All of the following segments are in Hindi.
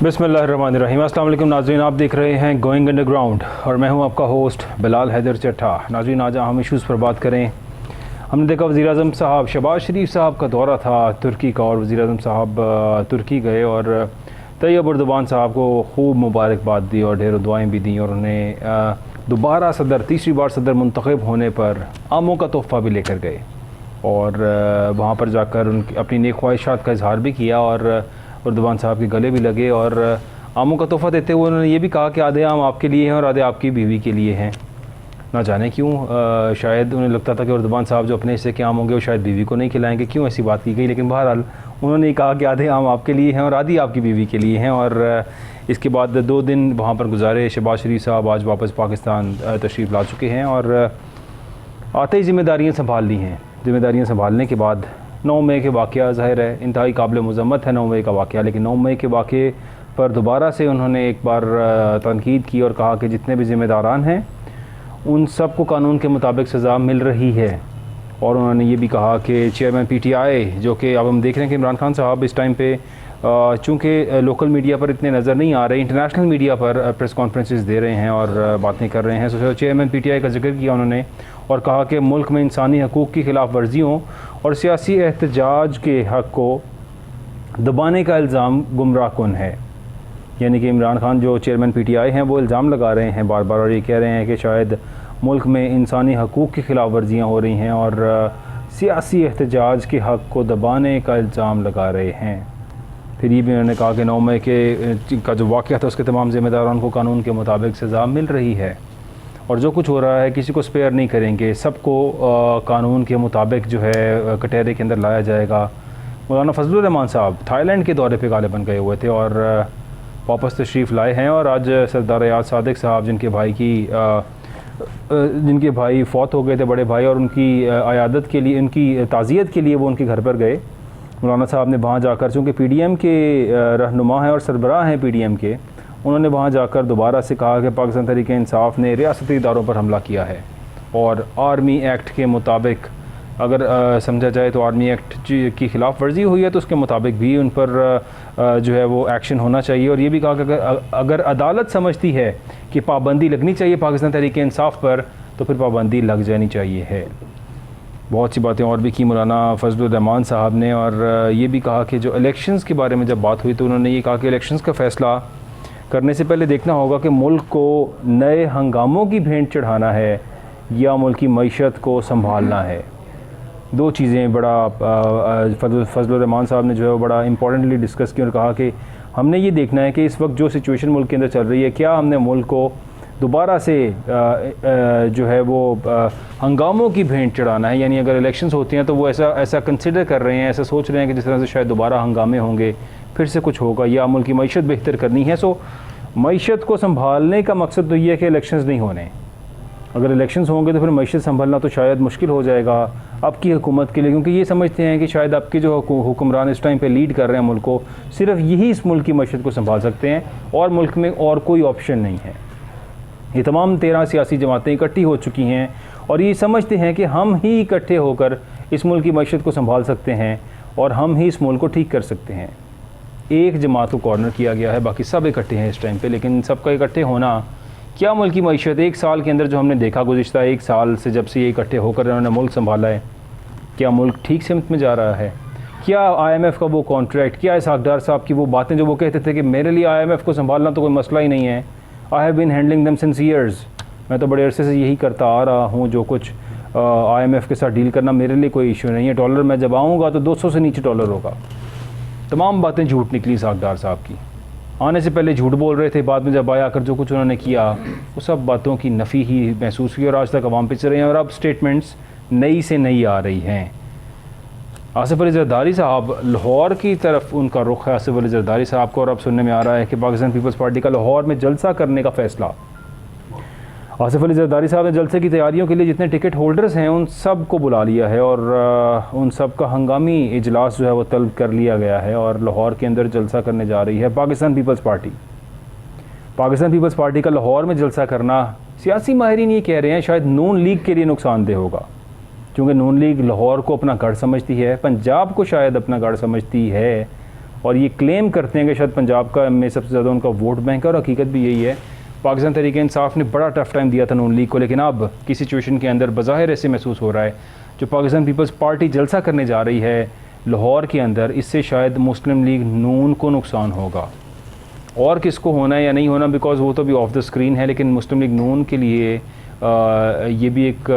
बिस्मिल्लाहिर्रहमानिर्रहीम। अस्सलाम वालेकुम नाज़रीन, आप देख रहे हैं गोइंग अंडरग्राउंड और मैं हूं आपका होस्ट बिलाल हैदर चट्टा। नाज़रीन, आज हम इश्यूज़ पर बात करें। हमने देखा वज़ीर-ए-आज़म साहब शहबाज शरीफ साहब का दौरा था तुर्की का, और वज़ीर-ए-आज़म साहब तुर्की गए और तैयब उर्दुबान साहब को खूब मुबारकबाद दी और ढेरों दुआएँ भी दी, और उन्हें दोबारा तीसरी बार सदर मुंतखब होने पर आमों का तोहफ़ा भी लेकर गए और वहाँ पर जाकर उनकी अपनी नेक ख्वाहिशात का इजहार भी किया और उर्दुबान साहब के गले भी लगे और आमों का तोहफ़ा देते हुए उन्होंने ये भी कहा कि आधे आम आपके लिए हैं और आधे आपकी बीवी के लिए हैं। ना जाने क्यों, शायद उन्हें लगता था कि उर्दुबान साहब जो अपने हिस्से के आम होंगे वो शायद बीवी को नहीं खिलाएंगे, क्यों ऐसी बात की गई। लेकिन बहरहाल उन्होंने कहा कि आधे आम आपके लिए हैं और आधी आपकी बीवी के लिए हैं। और इसके बाद 2 दिन वहाँ पर गुजारे। शहबाज शरीफ साहब आज वापस पाकिस्तान तशरीफ़ ला चुके हैं और आते ही ज़िम्मेदारियाँ संभाल ली हैं। ज़िम्मेदारियाँ संभालने के बाद 9 मई के वाक़या ज़ाहिर है इंतहाई काबिल मज़म्मत है 9 मई का वाक़या, लेकिन 9 मई के वाक़े पर दोबारा से उन्होंने एक बार तनकीद की और कहा कि जितने भी ज़िम्मेदारान हैं उन सब को कानून के मुताबिक सज़ा मिल रही है। और उन्होंने ये भी कहा कि चेयरमैन PTI, जो कि अब हम देख रहे हैं कि इमरान खान साहब इस टाइम पे चूँकि लोकल मीडिया पर इतने नज़र नहीं आ रहे, इंटरनेशनल मीडिया पर प्रेस कॉन्फ्रेंसेस दे रहे हैं और बातें कर रहे हैं। तो चेयरमैन PTI का जिक्र किया उन्होंने और कहा कि मुल्क में इंसानी हकूक़ की खिलाफ वर्जियों और सियासी एहतजाज के हक़ को दबाने का इल्ज़ाम गुमराह कुन है। यानी कि इमरान खान जो चेयरमैन PTI हैं वो इल्ज़ाम लगा रहे हैं बार बार और ये कह रहे हैं कि शायद मुल्क में इंसानी हकूक़ की खिलाफ वर्जियाँ हो रही हैं और सियासी एहतजाज के हक़ को दबाने का इल्ज़ाम लगा रहे हैं। फिर ये भी उन्होंने कहा कि 9 मई का जो वाक़या था उसके तमाम ज़िम्मेदारों को कानून के मुताबिक सज़ा मिल रही है और जो कुछ हो रहा है किसी को स्पेयर नहीं करेंगे, सबको कानून के मुताबिक जो है कटहरे के अंदर लाया जाएगा। मौलाना फजलुर रहमान साहब थाईलैंड के दौरे पे गालिबन गए हुए थे और वापस तशरीफ़ लाए हैं और आज सरदार याद सादिक साहब जिनके भाई फ़ौत हो गए थे, बड़े भाई, और उनकी अयादत के लिए, उनकी ताज़ियत के लिए वो उनके घर पर गए। मौलाना साहब ने वहाँ जाकर, चूँकि PDM के रहनुमा हैं और सरबराह हैं PDM के, उन्होंने वहाँ जाकर दोबारा से कहा कि पाकिस्तान तहरीक इंसाफ ने रियासती इदारों पर हमला किया है और आर्मी एक्ट के मुताबिक अगर समझा जाए तो आर्मी एक्ट की ख़िलाफ़ वर्जी हुई है तो उसके मुताबिक भी उन पर जो है वो एक्शन होना चाहिए। और ये भी कहा कि अगर अदालत समझती है कि पाबंदी लगनी चाहिए पाकिस्तान तहरीक इंसाफ पर तो फिर पाबंदी लग जानी चाहिए है। बहुत सी बातें और भी की मौलाना फजलुर रहमान साहब ने और ये भी कहा कि जो इलेक्शंस के बारे में जब बात हुई तो उन्होंने ये कहा कि इलेक्शंस का फ़ैसला करने से पहले देखना होगा कि मुल्क को नए हंगामों की भेंट चढ़ाना है या मुल्क की मईशत को संभालना है। 2 चीज़ें बड़ा फजलुर रहमान साहब ने जो है वो बड़ा इंपॉर्टेंटली डिस्कस की और कहा कि हमने ये देखना है कि इस वक्त जो सिचुएशन मुल्क के अंदर चल रही है, क्या हमने मुल्क को दोबारा से जो है वो हंगामों की भेंट चढ़ाना है। यानी अगर इलेक्शंस होती हैं तो वो ऐसा कंसिडर कर रहे हैं, ऐसा सोच रहे हैं कि जिस तरह से शायद दोबारा हंगामे होंगे, फिर से कुछ होगा, या मुल्क की मईशत बेहतर करनी है। सो मईशत को संभालने का मकसद तो ये है कि इलेक्शंस नहीं होने। अगर इलेक्शंस होंगे तो फिर मईशत संभालना तो शायद मुश्किल हो जाएगा आपकी हुकूमत के लिए, क्योंकि ये समझते हैं कि शायद आपके जो हुक्मरान इस टाइम पे लीड कर रहे हैं मुल्क को, सिर्फ यही इस मुल्क की मईशत को संभाल सकते हैं और मुल्क में और कोई ऑप्शन नहीं है। ये तमाम 13 सियासी जमातें इकट्ठी हो चुकी हैं और ये समझते हैं कि हम ही इकट्ठे होकर इस मुल्क की मईशत को संभाल सकते हैं और हम ही इस मुल्क को ठीक कर सकते हैं। एक जमात को कॉर्नर किया गया है, बाकी सब इकट्ठे हैं इस टाइम पे, लेकिन सबका इकट्ठे होना क्या मुल्क की मईशत 1 साल के अंदर जो हमने देखा, गुज़िश्ता 1 साल से जब से ये इकट्ठे होकर इन्होंने मुल्क संभाला है, क्या मुल्क ठीक सिमत में जा रहा है? क्या IMF का वो कॉन्ट्रैक्ट, क्या इसहाक डार साहब की वो बातें जो वो कहते थे कि मेरे लिए IMF को संभालना तो कोई मसला ही नहीं है, I have been handling them since years, मैं तो बड़े अरसे से यही करता आ रहा हूँ, जो कुछ IMF के साथ डील करना मेरे लिए कोई इशू नहीं है, डॉलर मैं जब आऊँगा तो 200 से नीचे डॉलर होगा। तमाम बातें झूठ निकली इसहाक डार साहब की। आने से पहले झूठ बोल रहे थे, बाद में जब आया कर जो कुछ उन्होंने किया वो सब बातों की नफ़ी ही महसूस हुई और आज तक अवाम पे चल रहे हैं और अब स्टेटमेंट्स नई से नई आ रही हैं। आसिफ अली जरदारी साहब, लाहौर की तरफ उनका रुख है आसिफ अली जरदारी साहब को, और अब सुनने में आ रहा है कि पाकिस्तान पीपल्स पार्टी का लाहौर में जलसा करने का फ़ैसला। आसिफ अली जरदारी साहब ने जलसे की तैयारियों के लिए जितने टिकट होल्डर्स हैं उन सब को बुला लिया है और उन सब का हंगामी इजलास जो है वो तलब कर लिया गया है और लाहौर के अंदर जलसा करने जा रही है Pakistan Peoples Party. Pakistan Peoples Party का लाहौर में जलसा करना, सियासी माहिरीन ये कह रहे हैं शायद नून लीग के लिए नुकसानदेह होगा, क्योंकि नून लीग लाहौर को अपना गढ़ समझती है, पंजाब को शायद अपना गढ़ समझती है और ये क्लेम करते हैं कि शायद पंजाब का में सबसे ज़्यादा उनका वोट बैंक है, और हकीकत भी यही है। पाकिस्तान तहरीक इंसाफ ने बड़ा टफ टाइम दिया था नून लीग को, लेकिन अब की सिचुएशन के अंदर बज़ाहिर ऐसे महसूस हो रहा है जो पाकिस्तान पीपल्स पार्टी जलसा करने जा रही है लाहौर के अंदर, इससे शायद मुस्लिम लीग नून को नुकसान होगा। और किसको होना है या नहीं होना, बिकॉज़ वो तो भी ऑफ द स्क्रीन है, लेकिन मुस्लिम लीग नून के लिए ये भी एक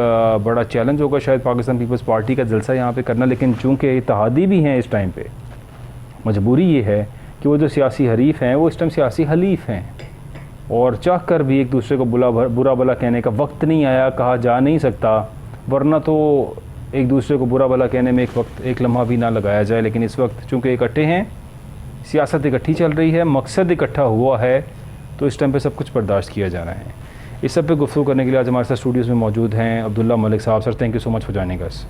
बड़ा चैलेंज होगा शायद पाकिस्तान पीपल्स पार्टी का जलसा यहाँ पे करना। लेकिन चूँकि इत्तेहादी भी हैं इस टाइम पे, मजबूरी ये है कि वो जो सियासी हरीफ हैं वो इस टाइम सियासी हलीफ हैं, और चाह कर भी एक दूसरे को बुरा भला कहने का वक्त नहीं आया, कहा जा नहीं सकता, वरना तो एक दूसरे को बुरा भला कहने में एक लम्हा भी ना लगाया जाए। लेकिन इस वक्त चूँकि इकट्ठे हैं, सियासत इकट्ठी चल रही है, मकसद इकट्ठा हुआ है, तो इस टाइम पे सब कुछ बर्दाश्त किया जाना है। इस सब पे गुफ्तगू करने के लिए आज हमारे साथ स्टूडियोज़ में मौजूद हैं अब्दुल्ला मलिक साहब। Sir, thank you so much for joining us.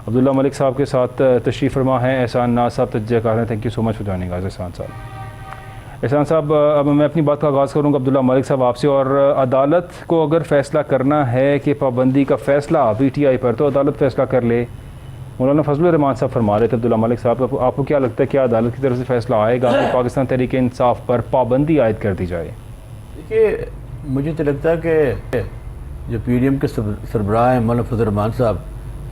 Abdullah Malik साहब के साथ तशरीफ़ फरमा है एहसान नाज साहब, तजज़ियाकार हैं। Thank you so much for joining us एहसान साहब। एहसान साहब, अब मैं अपनी बात का आगाज़ करूँगा अब्दुल्ला मलिक साहब आपसे। और अदालत को अगर फ़ैसला करना है कि पाबंदी का फ़ैसला PTI पर, तो अदालत फ़ैसला कर ले। मौलाना फजलुर रहमान साहब फरमा रहे थे अब्दुल्ला मलिक साहब, आपको क्या लगता है क्या अदालत की तरफ से फ़ैसला आएगा कि पाकिस्तान तहरीक इंसाफ पर पाबंदी आयद कर दी जाए? देखिए, मुझे तो लगता है कि जो PDM के सरबराह हैं मौलाना फजलुर रहमान साहब,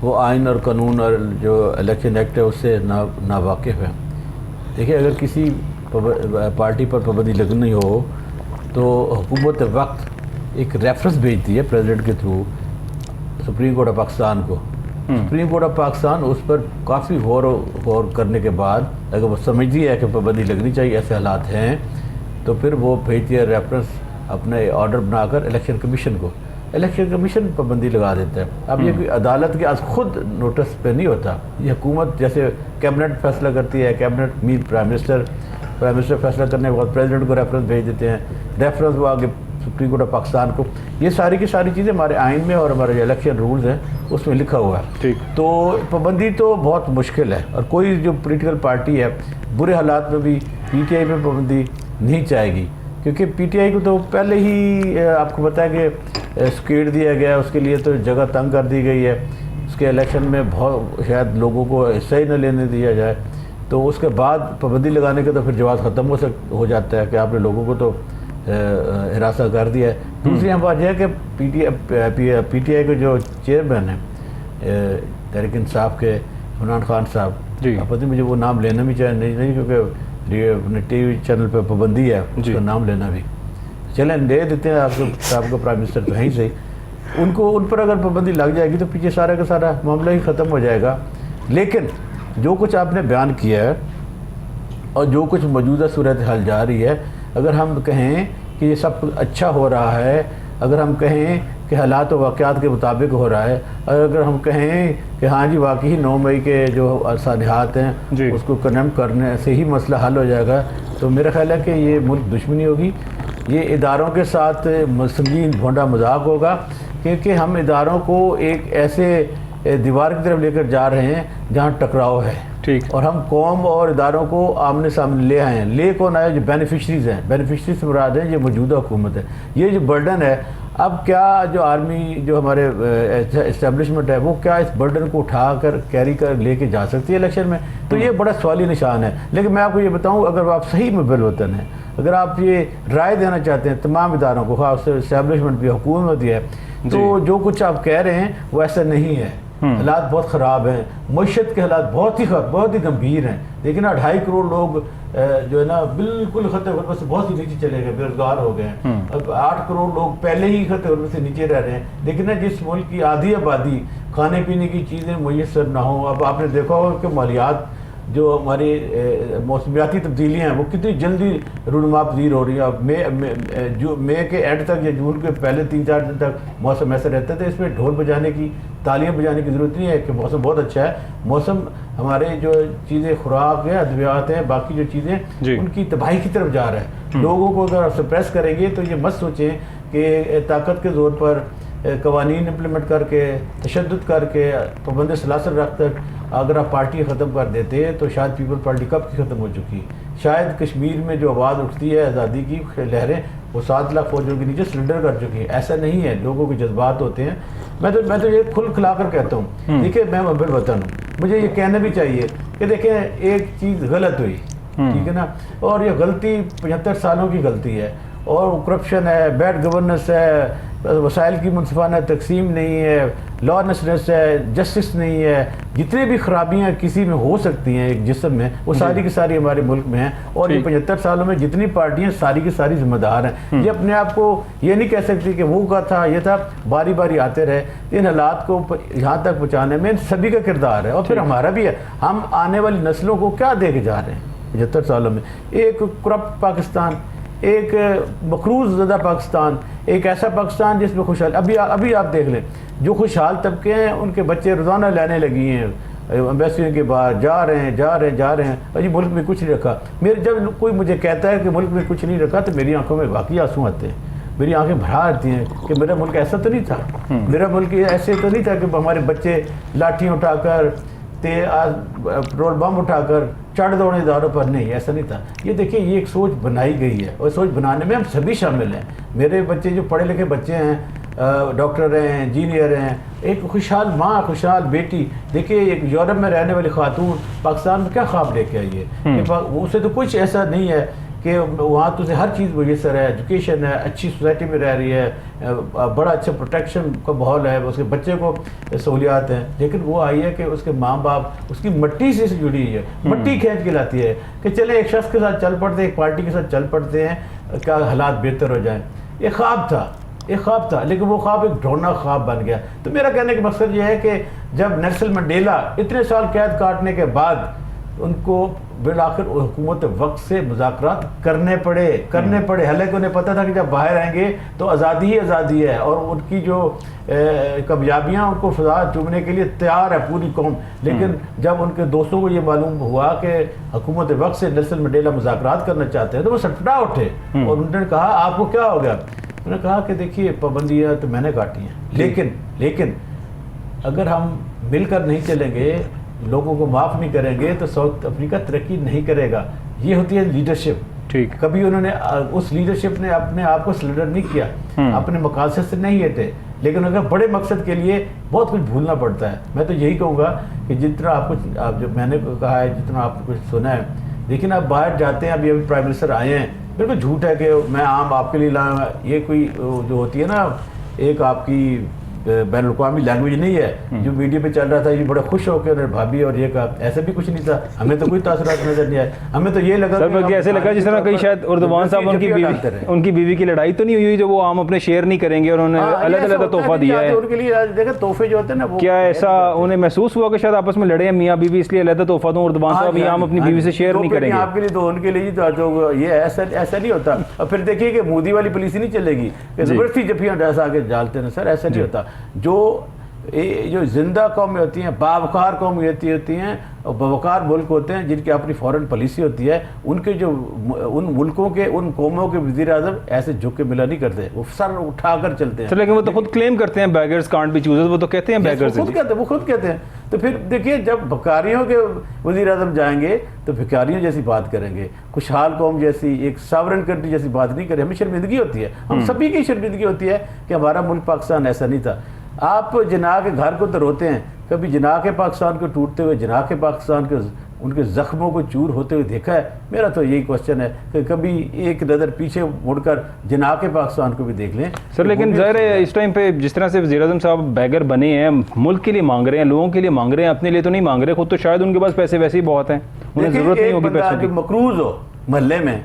वो आइन और कानून और जो इलेक्शन एक्ट है उससे नावाकिफ़ हैं। देखिए, अगर किसी पार्टी पर पाबंदी लगनी हो तो हुकूमत वक्त एक रेफरेंस भेजती है प्रेसिडेंट के through supreme court of Pakistan को। सुप्रीम कोर्ट ऑफ पाकिस्तान उस पर काफ़ी गौर करने के बाद अगर वो समझती है कि पाबंदी लगनी चाहिए, ऐसे हालात हैं, तो फिर वो भेजती है रेफरेंस अपने ऑर्डर बनाकर इलेक्शन कमीशन को। इलेक्शन कमीशन पाबंदी लगा देता है। अब ये कोई अदालत के आज खुद नोटिस पे नहीं होता, ये हुकूमत जैसे कैबिनेट फैसला करती है, कैबिनेट मीन प्राइम मिनिस्टर फैसला करने के बाद प्रेसिडेंट को रेफरेंस भेज देते हैं, रेफरेंस वो आगे सुप्रीम कोर्ट ऑफ पाकिस्तान को। ये सारी की सारी चीज़ें हमारे आइन में और हमारे जो इलेक्शन रूल्स हैं उसमें लिखा हुआ है। ठीक, तो पाबंदी तो बहुत मुश्किल है, और कोई जो पॉलिटिकल पार्टी है बुरे हालात में भी PTI में पाबंदी नहीं चाहेगी, क्योंकि PTI को तो पहले ही आपको पता है कि स्केड़ दिया गया है, उसके लिए तो जगह तंग कर दी गई है, उसके इलेक्शन में बहुत शायद लोगों को हिस्सा ही न लेने दिया जाए, तो उसके बाद पाबंदी लगाने का तो फिर जवाब ख़त्म हो जाता है कि आपने लोगों को तो हिरासत कर दिया है। दूसरी हम बात यह है कि PTI के जो चेयरमैन हैं तहरीक इंसाफ के इमरान खान साहब, पता नहीं मुझे वो नाम लेना भी चाहे नहीं, क्योंकि TV चैनल पर पाबंदी है उसका नाम लेना भी, चलें ले देते हैं आपको प्राइम मिनिस्टर तो है सही, उन पर अगर पाबंदी लग जाएगी तो पीछे सारा का सारा मामला ही ख़त्म हो जाएगा। लेकिन जो कुछ आपने बयान किया है और जो कुछ मौजूदा सूरत हाल जा रही है, अगर हम कहें कि ये सब कुछ अच्छा हो रहा है, अगर हम कहें कि हालात व वाक़यात के मुताबिक हो रहा है, अगर हम कहें कि हाँ जी वाकई 9 मई के जो सानिहात हैं उसको कंडेम करने से ही मसला हल हो जाएगा, तो मेरा ख्याल है कि ये मुल्क दुश्मनी होगी, ये इदारों के साथ संगीन भोंडा मजाक होगा, क्योंकि हम इदारों को एक ऐसे दीवार की तरफ लेकर जा रहे हैं जहाँ टकराव है। ठीक, और हम कौम और इदारों को आमने सामने ले आए हैं। ले कौन आए? जो बेनिफिशरीज़ हैं, बेनिफिशरीज से मुराद है ये मौजूदा हुकूमत है। ये जो बर्डन है, अब क्या जो आर्मी जो हमारे इस्टेब्लिशमेंट है वो क्या इस बर्डन को उठा कर कैरी कर लेके जा सकती है इलेक्शन में? तो ये बड़ा सवाली निशान है। लेकिन मैं आपको ये बताऊँ, अगर आप सही में बिलवतन हैं, अगर आप ये राय देना चाहते हैं तमाम इदारों को, खास इस्टेब्लिशमेंट भी हुकूमत भी है, तो जो कुछ आप कह रहे हैं वो ऐसा नहीं है। हालात बहुत ख़राब हैं, मईशत के हालात बहुत ही गंभीर हैं। देखिए ना, 2.5 करोड़ लोग जो है ना बिल्कुल खतरे गुर्बत से बहुत ही नीचे चले गए, बेरोजगार हो गए हैं। अब 8 करोड़ लोग पहले ही खतरे गुर्बत से नीचे रह रहे हैं। लेकिन ना, जिस मुल्क की आधी आबादी खाने पीने की चीज़ें मुयसर ना हो, अब आपने देखा होगा कि मालियात जो हमारी मौसमियाती तब्दीलियाँ हैं वो कितनी जल्दी रूनुमा पजीर हो रही हैं। अब मई के एंड तक या जून के पहले 3-4 दिन तक मौसम ऐसा रहता है, तो इसमें ढोल बजाने की, तालियां बजाने की ज़रूरत नहीं है कि मौसम बहुत अच्छा है। मौसम हमारे जो चीज़ें खुराक है, अद्वियात हैं, बाकी जो चीज़ें उनकी तबाही की तरफ जा रहा है। लोगों को अगर आप सप्रेस करेंगे तो ये मत सोचें कि ताकत के ज़ोर पर कवानीन इम्प्लीमेंट करके, तशद्दुद करके, पाबंद सलासल रख कर अगर आप पार्टी ख़त्म कर देते तो शायद पीपल पार्टी कब की ख़त्म हो चुकी। शायद कश्मीर में जो आवाज़ उठती है आज़ादी की लहरें, वो 7 लाख फौजियों के नीचे सरेंडर कर चुकी है। ऐसा नहीं है, लोगों के जज्बात होते हैं। मैं तो ये खुल खिला कर कहता हूँ। देखिए, मैं मुहब्बिल वतन हूँ, मुझे ये कहना भी चाहिए कि देखें एक चीज़ गलत हुई, ठीक है ना, और ये गलती 75 सालों की गलती है, और करप्शन है, बैड गवर्नेंस है, वसाइल की मुनसिफाना तकसीम नहीं है, लॉनेसनेस है, जस्टिस नहीं है, जितने भी खराबियाँ किसी में हो सकती हैं एक जिस्म में, वो सारी की सारी हमारे मुल्क में हैं। और ये 75 सालों में जितनी पार्टियां सारी की सारी जिम्मेदार हैं। ये अपने आप को ये नहीं कह सकती कि वो का था, ये था, बारी बारी आते रहे। इन हालात को यहाँ तक पहुँचाने में सभी का किरदार है, और फिर हमारा भी है। हम आने वाली नस्लों को क्या दे के जा रहे हैं 75 सालों में? एक करप्ट पाकिस्तान, एक मकरूज ज़दा पाकिस्तान, एक ऐसा पाकिस्तान जिसमें खुशहाल, अभी आप देख लें, जो खुशहाल तबके हैं उनके बच्चे रोज़ाना लाने लगी हैं एम्बेसियों के बाहर, जा रहे हैं, अजी मुल्क में कुछ नहीं रखा। मेरे जब कोई मुझे कहता है कि मुल्क में कुछ नहीं रखा, तो मेरी आंखों में वाकई आंसू आते हैं, मेरी आंखें भरा आती हैं कि मेरा मुल्क ऐसा तो नहीं था, मेरा मुल्क ऐसे तो नहीं था कि हमारे बच्चे लाठियाँ उठाकर, पेट्रोल बम उठाकर चढ़ दौड़े इदारों पर। नहीं, ऐसा नहीं था। ये देखिए, ये एक सोच बनाई गई है, और सोच बनाने में हम सभी शामिल हैं। मेरे बच्चे जो पढ़े लिखे बच्चे हैं, डॉक्टर हैं, इंजीनियर हैं, एक खुशहाल माँ, खुशहाल बेटी। देखिए, एक यूरोप में रहने वाली खातून पाकिस्तान में क्या ख्वाब लेके आई है कि उसे तो कुछ ऐसा नहीं है कि वहाँ तो हर चीज़ मुयसर है, एजुकेशन है, अच्छी सोसाइटी में रह रही है, बड़ा अच्छा प्रोटेक्शन का माहौल है, उसके बच्चे को सहूलियात हैं। लेकिन वो आई है कि उसके माँ बाप उसकी मट्टी से जुड़ी हुई है, मट्टी खींच के लाती है कि चले एक शख्स के साथ चल पड़ते हैं, एक पार्टी के साथ चल पड़ते हैं, क्या हालात बेहतर हो जाएँ। एक ख्वाब था, लेकिन वो ख्वाब एक ढोना ख्वाब बन गया। तो मेरा कहने का मकसद ये है कि जब नेल्सन मंडेला इतने साल कैद काटने के बाद उनको बिलाखिर हुकूमत वक्त से मुज़ाकरात करने पड़े। हालांकि उन्हें पता था कि जब बाहर आएंगे तो आज़ादी ही आज़ादी है, और उनकी जो कामयाबियाँ उनको फजा चूमने के लिए तैयार है पूरी कौम। लेकिन जब उनके दोस्तों को ये मालूम हुआ कि हुकूमत वक्त से नेल्सन मंडेला मुज़ाकरात करना चाहते हैं, तो वो सटपटा उठे और उन्होंने कहा, आपको क्या हो गया? उन्होंने कहा कि देखिए, पाबंदियाँ तो मैंने काटी हैं, लेकिन अगर हम मिलकर नहीं चलेंगे, लोगों को माफ़ नहीं करेंगे, तो साउथ अफ्रीका तरक्की नहीं करेगा। ये होती है लीडरशिप। ठीक, कभी उन्होंने उस लीडरशिप ने अपने आप को सरेंडर नहीं किया, अपने मकासद से नहीं हटे, लेकिन अगर बड़े मकसद के लिए बहुत कुछ भूलना पड़ता है। मैं तो यही कहूँगा कि जितना आप जो मैंने कहा है, जितना आपने कुछ सुना है, लेकिन आप बाहर जाते हैं, अभी प्राइम मिनिस्टर आए हैं, बिल्कुल झूठ है कि मैं आम आपके लिए लाया। ये कोई जो होती है ना, एक आपकी बैनुल-अक़वामी लैंग्वेज नहीं है जो मीडिया पे चल रहा था। ये बड़ा खुश होकर उन्होंने भाभी और ये कहा, ऐसा भी कुछ नहीं था। हमें तो कोई तासुरात नजर नहीं आए। हमें तो ये लगा सर, ऐसे लगा जिस तरह कहीं शायद उर्दवान साहब उनकी बीवी की लड़ाई तो नहीं हुई जो वो आम अपने शेयर नहीं करेंगे और उन्होंने अलग-अलग तोहफा दिया है उनके लिए। देखो, तोहफे जो होते हैं ना, वो क्या ऐसा उन्हें महसूस हुआ कि शायद आपस में लड़े हैं मियाँ बीवी, इसलिए अलग तोहफा दूं, उर्दवान साहब आम अपनी बीवी से शेयर नहीं करेंगे? आपके लिए तो उनके लिए तो ये ऐसा नहीं होता। और फिर देखिए कि मोदी वाली पुलिस नहीं चलेगी, जबरदस्ती जफियाँ डैसा आगे डालते हैं। सर, ऐसा नहीं होता। जो जिंदा कौमें होती हैं, बावकार कौमें होती हैं, और बावकार मुल्क होते हैं जिनकी अपनी फॉरेन पॉलिसी होती है, उनके जो उन मुल्कों के, उन कौमों के वज़ीर आज़म ऐसे झुक के मिला नहीं करते, वो सर उठाकर चलते हैं। लेकिन वो तो खुद क्लेम करते हैं बेगर्स कांट बी चूजर्स, वो तो कहते हैं बेगर्स, वो खुद कहते हैं। तो फिर देखिए, जब भिखारियों के वज़ीर आज़म जाएंगे तो भिखारियों जैसी बात करेंगे, खुशहाल कौम जैसी, एक सॉवरेन कंट्री जैसी बात नहीं करें। हमें शर्मिंदगी होती है, हम सभी की शर्मिंदगी होती है कि हमारा मुल्क पाकिस्तान ऐसा नहीं था। आप जिनाह के घर को तो रोते हैं, कभी जिनाह के पाकिस्तान को टूटते हुए, जिनाह के पाकिस्तान के उनके ज़ख्मों को चूर होते हुए देखा है? मेरा तो यही क्वेश्चन है कि कभी एक नज़र पीछे मुड़कर जिनाह के पाकिस्तान को भी देख लें। सर, लेकिन ज़ाहिर है इस टाइम पे जिस तरह से वज़ीर-ए-आज़म साहब बैगर बने हैं, मुल्क के लिए मांग रहे हैं, लोगों के लिए मांग रहे हैं, अपने लिए तो नहीं मांग रहे। खुद तो शायद उनके पास पैसे वैसे ही बहुत हैं, उन्हें ज़रूरत नहीं होगी पैसों की। मकरूज हो महल्ले में,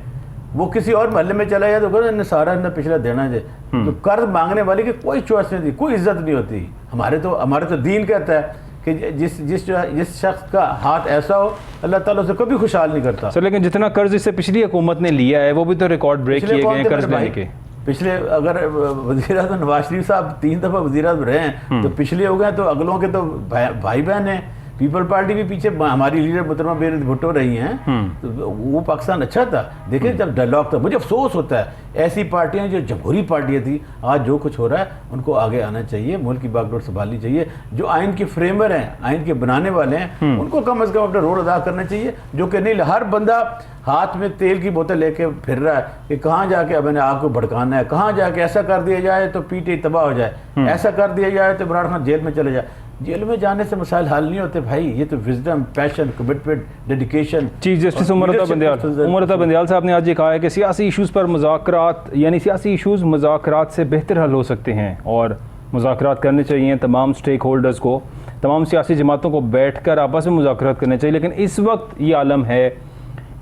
वो किसी और महल्ले में चला जाए तो कहना सारा इन्हें पिछला देना चाहिए। तो कर्ज मांगने वाले की कोई चॉइस नहीं थी, कोई इज्जत नहीं होती। हमारे तो दीन कहता है कि जिस शख्स का हाथ ऐसा हो, अल्लाह ताला उसे कभी खुशहाल नहीं करता। सर, लेकिन जितना कर्ज इससे पिछली हुकूमत ने लिया है वो भी तो रिकॉर्ड ब्रेक किए गए हैं कर्ज लेने के। पिछले, अगर वज़ीर-ए-आज़म नवाज शरीफ साहब 3 दफ़ा वज़ीर-ए-आज़म रहे हैं, तो पिछले हो गए, तो अगलों के तो भाई बहन हैं। पीपल पार्टी भी पीछे हमारी लीडर मोहतरमा बेनज़ीर भुट्टो रही हैं, तो वो पाकिस्तान अच्छा था। देखिए, जब डायलॉग था, मुझे अफसोस होता है ऐसी पार्टियां जो जमहूरी पार्टियां थी, आज जो कुछ हो रहा है उनको आगे आना चाहिए, मुल्क की बागडोर संभालनी चाहिए। जो आइन के फ्रेमर हैं, आइन के बनाने वाले हैं, उनको कम से कम अपना रोल अदा करना चाहिए। जो कि नहीं, हर बंदा हाथ में तेल की बोतल लेके फिर रहा है कि कहाँ जाके अब मैंने आपको भड़काना है, कहाँ जाके ऐसा कर दिया जाए तो पीटे तबाह हो जाए, ऐसा कर दिया जाए तो इमरान खान जेल में चले जाए। जेल में जाने से मसाइल हल नहीं होते भाई, ये तो wisdom, passion, commitment, dedication. Chief justice Umar Ata Bandial साहब ने आज ये कहा है कि सियासी इशूज़ पर मुज़ाकरात, यानी सियासी इशूज़ मुज़ाकरात से बेहतर हल हो सकते हैं और मुज़ाकरात करने चाहिए तमाम स्टेक होल्डर्स को, तमाम सियासी जमातों को बैठ कर आपस में मुज़ाकरात करने चाहिए। लेकिन इस वक्त ये आलम है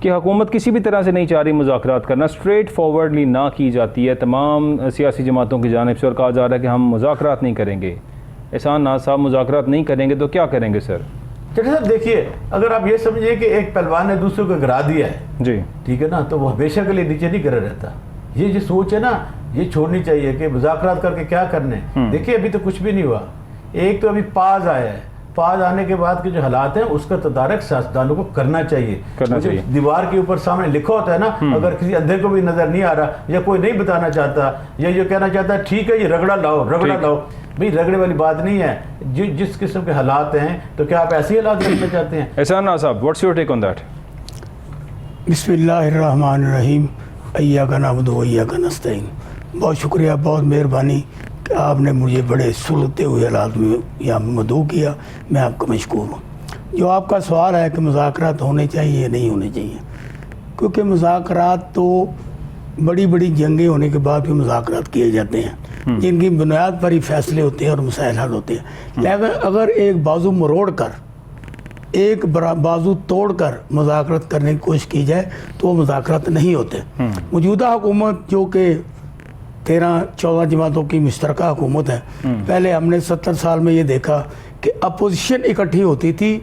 कि हुकूमत किसी भी तरह से नहीं चाह रही मुज़ाकरात करना, स्ट्रेट फॉरवर्डली ना की जाती है तमाम सियासी जमातों की जानिब से और कहा जा रहा है कि हम मुज़ाकरात नहीं करेंगे। एहसान नाज साहब, मुज़ाकरात नहीं करेंगे तो क्या करेंगे सर? चलिए सर, देखिए, अगर आप ये समझिए कि एक पहलवान ने दूसरे को गिरा दिया है जी, ठीक है ना, तो वो हमेशा के लिए नीचे नहीं गिरा रहता। ये जो सोच है ना, ये छोड़नी चाहिए कि मुज़ाकरात करके क्या करने। देखिए अभी तो कुछ भी नहीं हुआ। एक तो अभी पाज आया है, पाज आने के बाद के जो हालात हैं उसका तदारक सियासतदानों को करना चाहिए। दीवार के ऊपर सामने लिखा होता है ना, अगर किसी अंधे को भी नजर नहीं आ रहा या कोई नहीं बताना चाहता या ये कहना चाहता है ठीक है ये रगड़ा लाओ भाई, रगड़े वाली बात नहीं है। जिस किस्म के हालात हैं तो क्या आप ऐसे हालात रखना चाहते हैं? एहसान नाज साहब, what's your take on that? बिस्मिल्लाहिर्रहमानिर्रहीम, इय्याका नअबुदु व इय्याका नस्तईन। बहुत शुक्रिया, बहुत मेहरबानी कि आपने मुझे बड़े सुलगते हुए हालात में यहाँ मदऊ किया। मैं आपका मशकूर हूँ। जो आपका सवाल है कि मुज़ाकरात होने चाहिए या नहीं होने चाहिए, क्योंकि मुज़ाकरात तो बड़ी बड़ी जंगें होने के बाद भी मुज़ाकरात किए जाते हैं जिनकी बुनियाद पर ही फैसले होते हैं और मसाइल हल होते हैं। लेकिन अगर एक बाजू मरोड़ कर, एक बाजू तोड़कर मुज़ाकरात करने की कोशिश की जाए तो वो मुज़ाकरात नहीं होते। मौजूदा हुकूमत जो कि 13-14 जमातों की मुश्तरका हुकूमत है, पहले हमने 70 साल में ये देखा कि अपोजिशन इकट्ठी होती थी,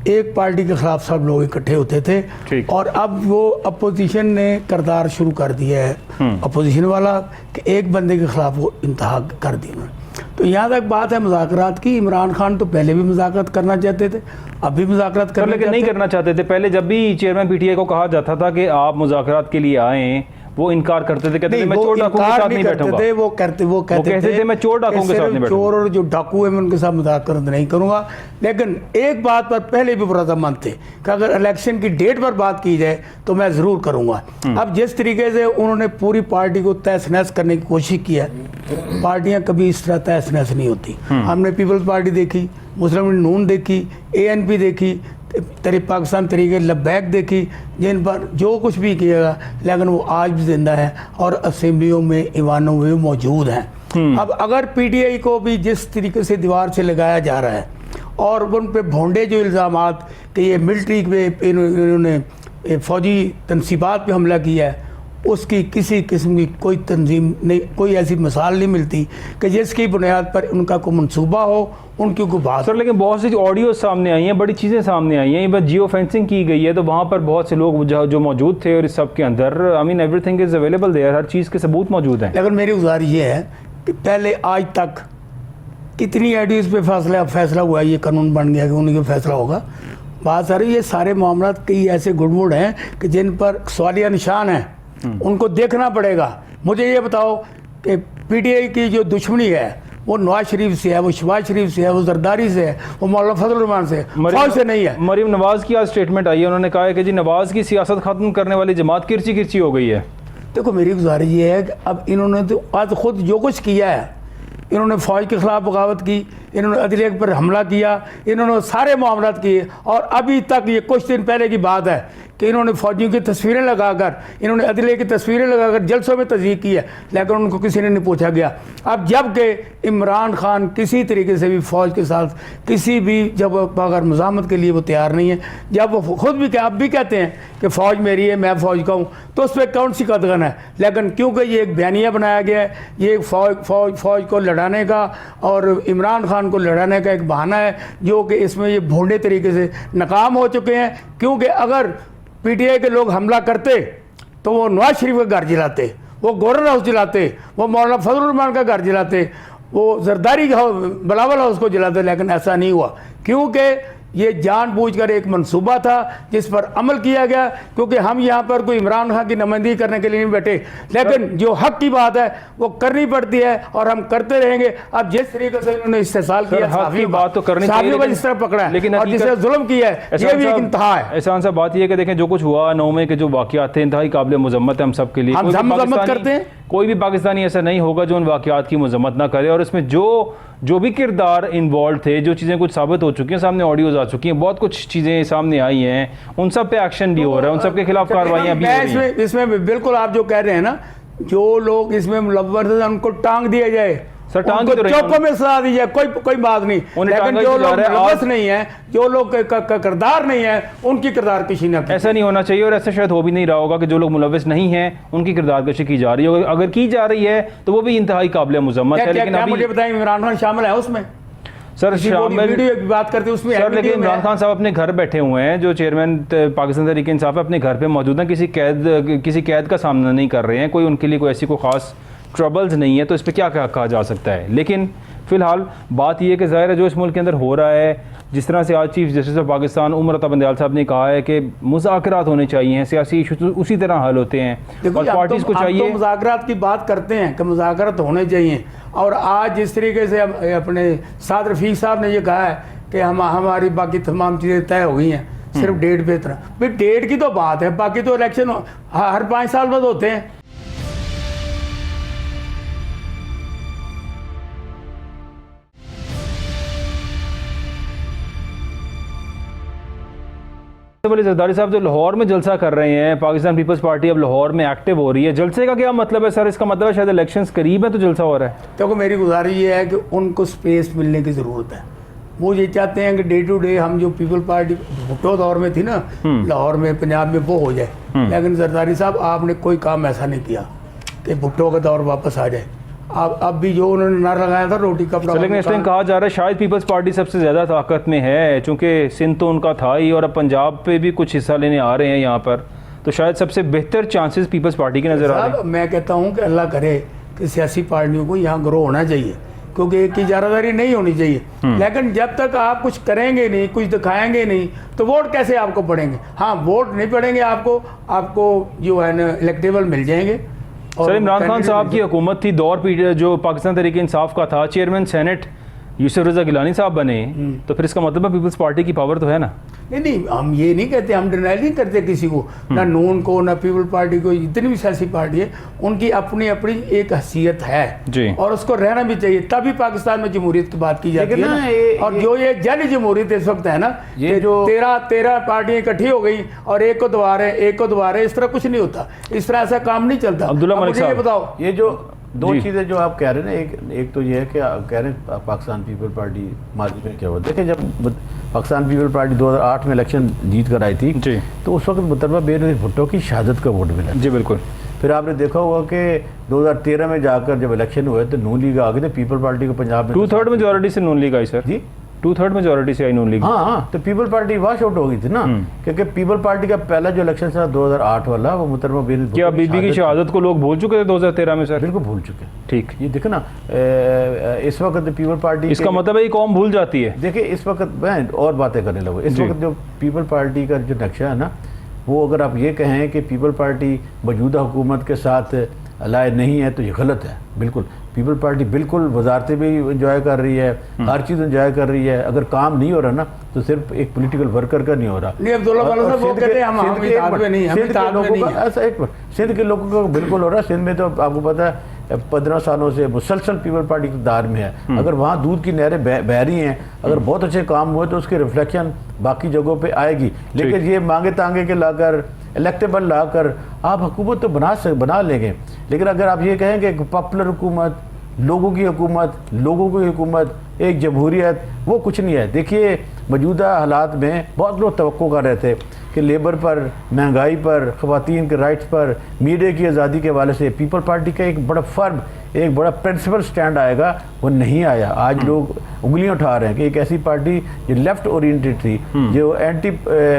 एक पार्टी के खिलाफ सब लोग इकट्ठे होते थे, और अब वो अपोजिशन ने किरदार शुरू कर दिया है अपोजिशन वाला कि एक बंदे के खिलाफ वो इंतहा कर दी उन्होंने। तो यहाँ तक बात है मुज़ाकरात की। इमरान खान तो पहले भी मुज़ाकरात करना चाहते थे, अब भी मुज़ाकरात करना लेकिन नहीं करना चाहते थे। पहले जब भी चेयरमैन पीटीआई को कहा जाता था कि आप मुज़ाकरात के लिए आएँ, वो इनकार करते थे, कहते थे मैं चोर डाकुओं के साथ नहीं बैठूंगा। वो कहते थे मैं चोर डाकुओं के साथ नहीं बैठूंगा, चोर और जो डाकू है मैं उनके साथ मुज़ाकरात नहीं करूंगा। लेकिन एक बात पर पहले भी रजामंद थे कि अगर इलेक्शन की डेट पर बात की जाए तो मैं ज़रूर करूंगा। अब जिस तरीके से उन्होंने पूरी पार्टी को तहस नहस करने की कोशिश की है, पार्टियां कभी इस तरह तहस नहस नहीं होती। हमने पीपल्स पार्टी देखी, मुस्लिम लीग नून देखी, ANP देखी, पाकिस्तान तरीके लबैक देखी, जिन पर जो कुछ भी किएगा, लेकिन वो आज भी जिंदा है और असेंबलियों में, ईवानों में मौजूद हैं। अब अगर PTI को भी जिस तरीके से दीवार से लगाया जा रहा है और उन पे भोंडे जो इल्ज़ामात कि ये मिलिट्री पे इन्होंने फ़ौजी तनसीबात पे हमला किया है, उसकी किसी किस्म की कोई तंजीम नहीं, कोई ऐसी मिसाल नहीं मिलती कि जिसकी बुनियाद पर उनका कोई मनसूबा हो, उनकी कोई बात। सर लेकिन बहुत सी ऑडियो सामने आई हैं, बड़ी चीज़ें सामने आई हैं। बस जियो फेंसिंग की गई है तो वहाँ पर बहुत से लोग जो मौजूद थे और इस सब के अंदर, I mean everything is available there, हर चीज़ के सबूत मौजूद हैं। लेकिन मेरी गुजारिश ये है कि पहले आज तक इतनी आइडियोज़ पे फैसला हुआ, ये कानून बन गया कि उन्हीं का फैसला होगा। बात सारी ये सारे मामला कई ऐसे गुड़मुड़ हैं कि जिन पर सवालिया निशान है, उनको देखना पड़ेगा। मुझे ये बताओ कि PTI की जो दुश्मनी है वो नवाज शरीफ से है, वो शहबाज शरीफ से है, वो जरदारी से है, वो मौलाना फजल रहमान से, फौज से नहीं है। मरीम नवाज की आज स्टेटमेंट आई है, उन्होंने कहा है कि जी नवाज की सियासत खत्म करने वाली जमात किरची किरची हो गई है। देखो मेरी गुजारिश ये है कि अब इन्होंने तो आज खुद जो कुछ किया है, इन्होंने फ़ौज के ख़िलाफ़ बगावत की, इन्होंने अदलिया पर हमला किया, इन्होंने सारे मामलात किए, और अभी तक ये कुछ दिन पहले की बात है कि इन्होंने फ़ौजियों की तस्वीरें लगाकर, इन्होंने अदलिया की तस्वीरें लगाकर जलसों में तज़यीक़ की है, लेकिन उनको किसी ने नहीं पूछा गया। अब जबकि इमरान खान किसी तरीके से भी फ़ौज के साथ किसी भी, जब अगर मुज़ामत के लिए वो तैयार नहीं है, जब वो खुद भी अब भी कहते हैं कि फ़ौज मेरी है, मैं फ़ौज का हूँ, तो उस पर कौन सी कदगन है। लेकिन क्योंकि ये एक बयानिया बनाया गया है, ये फ़ौज को लड़ाने का और इमरान खान को लड़ाने का एक बहाना है, जो कि इसमें ये भोंडे तरीके से नाकाम हो चुके हैं। क्योंकि अगर PTI के लोग हमला करते तो वो नवाज शरीफ का घर जलाते, वो गवर्नर हाउस जलाते, वो मौलाना फजल रहमान का घर जलाते, वो जरदारी बिलावल हाउस को जलाते, लेकिन ऐसा नहीं हुआ क्योंकि ये जानबूझकर एक मंसूबा था जिस पर अमल किया गया। क्योंकि हम यहाँ पर कोई इमरान खान की नुमाइंदगी करने के लिए नहीं बैठे, लेकिन जो हक की बात है वो करनी पड़ती है और हम करते रहेंगे। अब जिस तरीके से इन्होंने इस्तेसाल किया, बात तो करनी चाहिए, इस तरह पकड़ा है, लेकिन और जिसने जुल्म किया है ये भी एक इंतहा है। एहसान साहब, बात यह है कि देखें जो कुछ हुआ 9 मई के जो वाक़यात थे इंतहाई काबिल मज़म्मत है हम सब के लिए। हम मज़म्मत करते हैं, कोई भी पाकिस्तानी ऐसा नहीं होगा जो उन वाक़यात की मजम्मत ना करे, और इसमें जो भी किरदार इन्वॉल्व थे, जो चीज़ें कुछ साबित हो चुकी हैं, सामने ऑडियोज़ आ चुकी हैं, बहुत कुछ चीज़ें सामने आई हैं, उन सब पे एक्शन भी हो रहा है, उन सब के खिलाफ कार्रवाइयाँ भी हो रही हैं। इसमें बिल्कुल आप जो कह रहे हैं ना, जो लोग इसमें मुलव्वस हैं उनको टांग दिया जाए, सर, टांग उनको तो रही चौकों में सजा दी जाए, कोई बात नहीं। लेकिन जो लोग मुलव्वस नहीं है, जो लोग किरदार नहीं है, उनकी किरदार कशी ना की। ऐसा नहीं होना चाहिए, और ऐसा शायद हो भी नहीं रहा होगा कि जो लोग मुलव्वस नहीं हैं उनकी किरदार कशी की जा रही है। अगर की जा रही है तो वो भी इंतहाई काबिल मजम्मत है। लेकिन मुझे बताएं, इमरान खान शामिल है उसमें? सर शामिल वीडियो की बात करते हैं उसमें। सर लेकिन इमरान खान साहब अपने घर बैठे हुए हैं, जो चेयरमैन पाकिस्तान तहरीक इंसाफ है, अपने घर पे मौजूद हैं, किसी कैद का सामना नहीं कर रहे हैं, कोई उनके लिए कोई ऐसी कोई ख़ास ट्रबल्स नहीं है, तो इस पर क्या कहा जा सकता है। लेकिन फ़िलहाल बात यह है कि ज़ाहिर है जो इस मुल्क के अंदर हो रहा है, जिस तरह से आज chief justice of Pakistan Umar Ata Bandial साहब ने कहा है कि मुज़ाकरात होने चाहिए, सियासी इशू उसी तरह हल होते हैं और पार्टीज़ को चाहिए। तो मुज़ाकरात की बात करते हैं कि मुज़ाकरात होने चाहिए, और आज जिस तरीके से अपने साद रफ़ीक साहब ने ये कहा है कि हमारी बाकी तमाम चीज़ें तय हो गई हैं, सिर्फ डेट पे इतना भाई डेट की तो बात है, बाकी तो इलेक्शन हर 5 साल बाद होते हैं। जरदारी साहब जो लाहौर में जलसा कर रहे हैं, पाकिस्तान पीपल्स पार्टी अब लाहौर में एक्टिव हो रही है, जलसे का क्या मतलब है सर? इसका मतलब है शायद इलेक्शंस करीब है तो जलसा हो रहा है। देखो मेरी गुजारिश ये है कि उनको स्पेस मिलने की ज़रूरत है। वो ये चाहते हैं कि डे टू डे हम जो पीपल पार्टी भुट्टो दौर में थी ना, लाहौर में पंजाब में, वो हो जाए। लेकिन जरदारी साहब आपने कोई काम ऐसा नहीं किया कि भुट्टो का दौर वापस आ जाए। अब भी जो उन्होंने नारा लगाया था रोटी कपड़ा, लेकिन इस टाइम कहा जा रहा है शायद पीपल्स पार्टी सबसे ज़्यादा ताकत में है, चूँकि सिंध तो उनका था ही और अब पंजाब पे भी कुछ हिस्सा लेने आ रहे हैं यहाँ पर, तो शायद सबसे बेहतर चांसेस पीपल्स पार्टी के नज़र आ रहे हैं। मैं कहता हूँ कि अल्लाह करे कि सियासी पार्टियों को यहाँ ग्रो होना चाहिए, क्योंकि एक की इजारादारी नहीं होनी चाहिए। लेकिन जब तक आप कुछ करेंगे नहीं, कुछ दिखाएंगे नहीं, तो वोट कैसे आपको पड़ेंगे? हाँ, वोट नहीं पड़ेंगे आपको जो है ना इलेक्टेबल मिल जाएंगे। सर इमरान खान साहब की हुकूमत थी, दौर पीरियड जो पाकिस्तान तहरीक इंसाफ का था, चेयरमैन सेनेट यूसुफ रज़ा गिलानी साहब बने, तो फिर इसका मतलब है पीपल्स पार्टी की पावर तो है ना? नहीं, हम ये नहीं कहते, हम डिनाइल नहीं करते किसी को, ना नून को ना पीपल पार्टी को, जितनी भी सियासी पार्टी है उनकी अपनी अपनी एक हैसियत है जी, और उसको रहना भी चाहिए, तभी पाकिस्तान में जमहूरियत की बात की जाती है ना। और जो ये जाली जमहूरियत इस वक्त है ना, ये जो 13 पार्टियां इकट्ठी हो गई और एक को दबा रहे, इस तरह कुछ नहीं होता, इस तरह ऐसा काम नहीं चलता। अब्दुल्ला मलिक साहब बताओ, ये जो दो चीज़ें जो आप कह रहे हैं ना, एक तो ये है कि आप कह रहे हैं पाकिस्तान पीपल पार्टी माजी में क्या हुआ। देखिए जब पाकिस्तान पीपल पार्टी 2008 में इलेक्शन जीत कर आई थी जी, तो उस वक्त मुतलबा बेनज़ीर भुट्टो की शहादत का वोट मिला जी, बिल्कुल। फिर आपने देखा होगा कि 2013 में जाकर जब इलेक्शन हुए तो नून लीग आ गई थी पीपल पार्टी को पंजाब में 2/3 मेजॉरिटी से नून लीग आई सर जी, 2/3 मेजॉरिटी से आई नून लीग। हाँ, तो पीपल पार्टी वॉश आउट हो गई थी ना, क्योंकि पीपल पार्टी का पहला जो इलेक्शन था 2008 वाला, वो मुतलबा बेनज़ीर क्या बीबी की शहादत को लोग भूल चुके थे 2013 में सर? बिल्कुल भूल चुके। ठीक, ये देखो ना, इस वक्त पीपल पार्टी, इसका मतलब है ये कौम भूल जाती है। देखिए इस वक्त मैं और बातें करने लगूँ, इस वक्त जो पीपल पार्टी का जो नक्शा है ना, वो अगर आप ये कहें कि पीपल पार्टी मौजूदा हुकूमत के साथ अलाय नहीं है तो ये गलत है। बिल्कुल पीपल पार्टी बिल्कुल वजारतें भी इंजॉय कर रही है, हर चीज़ इंजॉय कर रही है। अगर काम नहीं हो रहा ना तो सिर्फ एक पॉलिटिकल वर्कर का नहीं हो रहा। सिंध के लोगों का बिल्कुल हो रहा है। सिंध में तो आपको पता है 15 सालों से मुसलसल पीपल पार्टी इक़्तिदार में है। अगर वहाँ दूध की नहरें बह रही हैं, अगर बहुत अच्छे काम हुए तो उसके रिफ्लेक्शन बाकी जगहों पे आएगी। लेकिन ये मांगे तांगे के लाकर, इलेक्टेबल लाकर आप हुकूमत तो बना लेंगे, लेकिन अगर आप ये कहें कि पॉपुलर हुकूमत, लोगों की हुकूमत, एक जमहूरियत, वो कुछ नहीं है। देखिए मौजूदा हालात में बहुत लोग तवक्को कर रहे थे कि लेबर पर, महंगाई पर, ख़वातीन के राइट्स पर, मीडिया की आज़ादी के हवाले से पीपल पार्टी का एक बड़ा फर्म, एक बड़ा प्रिंसिपल स्टैंड आएगा, वो नहीं आया। आज लोग उंगलियां उठा रहे हैं कि एक ऐसी पार्टी जो लेफ्ट ओरिएंटेड थी, जो एंटी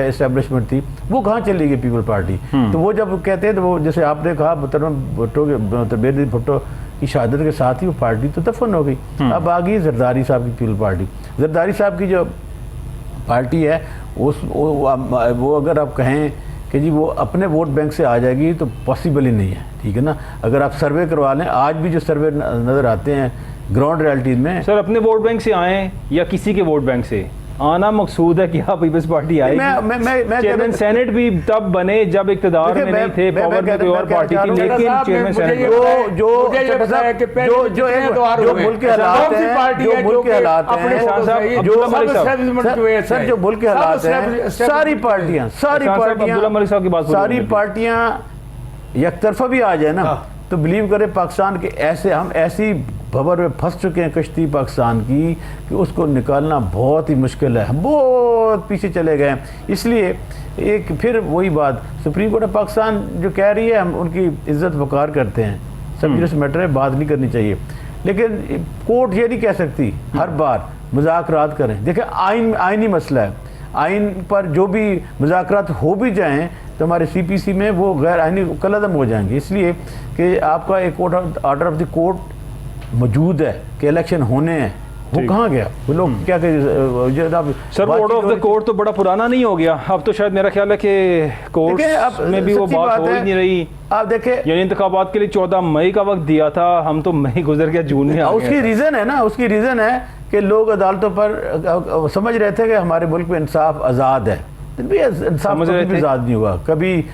एस्टेब्लिशमेंट थी, वो कहाँ चली गई पीपल पार्टी। तो वो जब कहते हैं तो वो जैसे आपने कहा बेनज़ीर भुट्टो की शहादत के साथ ही वो पार्टी तो दफन हो गई। अब आ गई जरदारी साहब की पीपल पार्टी। जरदारी साहब की जो पार्टी है वो अगर आप कहें कि जी वो अपने वोट बैंक से आ जाएगी तो पॉसिबल ही नहीं है, ठीक है ना। अगर आप सर्वे करवा लें, आज भी जो सर्वे नज़र आते हैं ग्राउंड रियलिटीज़ में, सर अपने वोट बैंक से आएँ या किसी के वोट बैंक से, आना मकसूद है कि आप पीपल्स पार्टी आएगी। मैं चेयरमैन सेनेट भी तब बने जब इक़्तिदार में नहीं थे, पावर में कोई और पार्टी थी, लेकिन चेयरमैन सेनेट जो मुल्क के हालात हैं, जो मुल्क के हालात हैं, सर जो मुल्क के हालात हैं, सारी पार्टियां यकतरफा भी आ जाए ना तो बिलीव करें पाकिस्तान के ऐसे हम ऐसी भंवर में फंस चुके हैं कश्ती पाकिस्तान की कि उसको निकालना बहुत ही मुश्किल है। हम बहुत पीछे चले गए हैं। इसलिए एक फिर वही बात सुप्रीम कोर्ट ऑफ पाकिस्तान जो कह रही है हम उनकी इज्जत वकार करते हैं, सब सीरियस मैटर है, बात नहीं करनी चाहिए, लेकिन कोर्ट ये नहीं कह सकती हर बार मुज़ाकरात करें। देखिए आइनी मसला है, आइन पर जो भी मुज़ाकरात हो भी जाएं तो हमारे CPC में वो गैर आइनी कलअदम हो जाएंगे। इसलिए कि आपका एक ऑर्डर ऑफ द कोर्ट मौजूद है कि इलेक्शन होने हैं, वो कहाँ गया? वो लोग क्या sir order of the court तो बड़ा पुराना नहीं हो गया, अब तो शायद मेरा ख्याल है कि कोर्ट में भी वो बात हो ही नहीं रही। आप देखें यानी इंतखाबात के लिए 14 मई का वक्त दिया था, हम तो मई गुजर गया, जून में आ गए। उसकी रीज़न है ना, उसकी रीज़न है कि लोग अदालतों पर समझ रहे थे कि हमारे मुल्क में इंसाफ आज़ाद है। इंसाफ कभी भी आज़ाद नहीं हुआ, कभी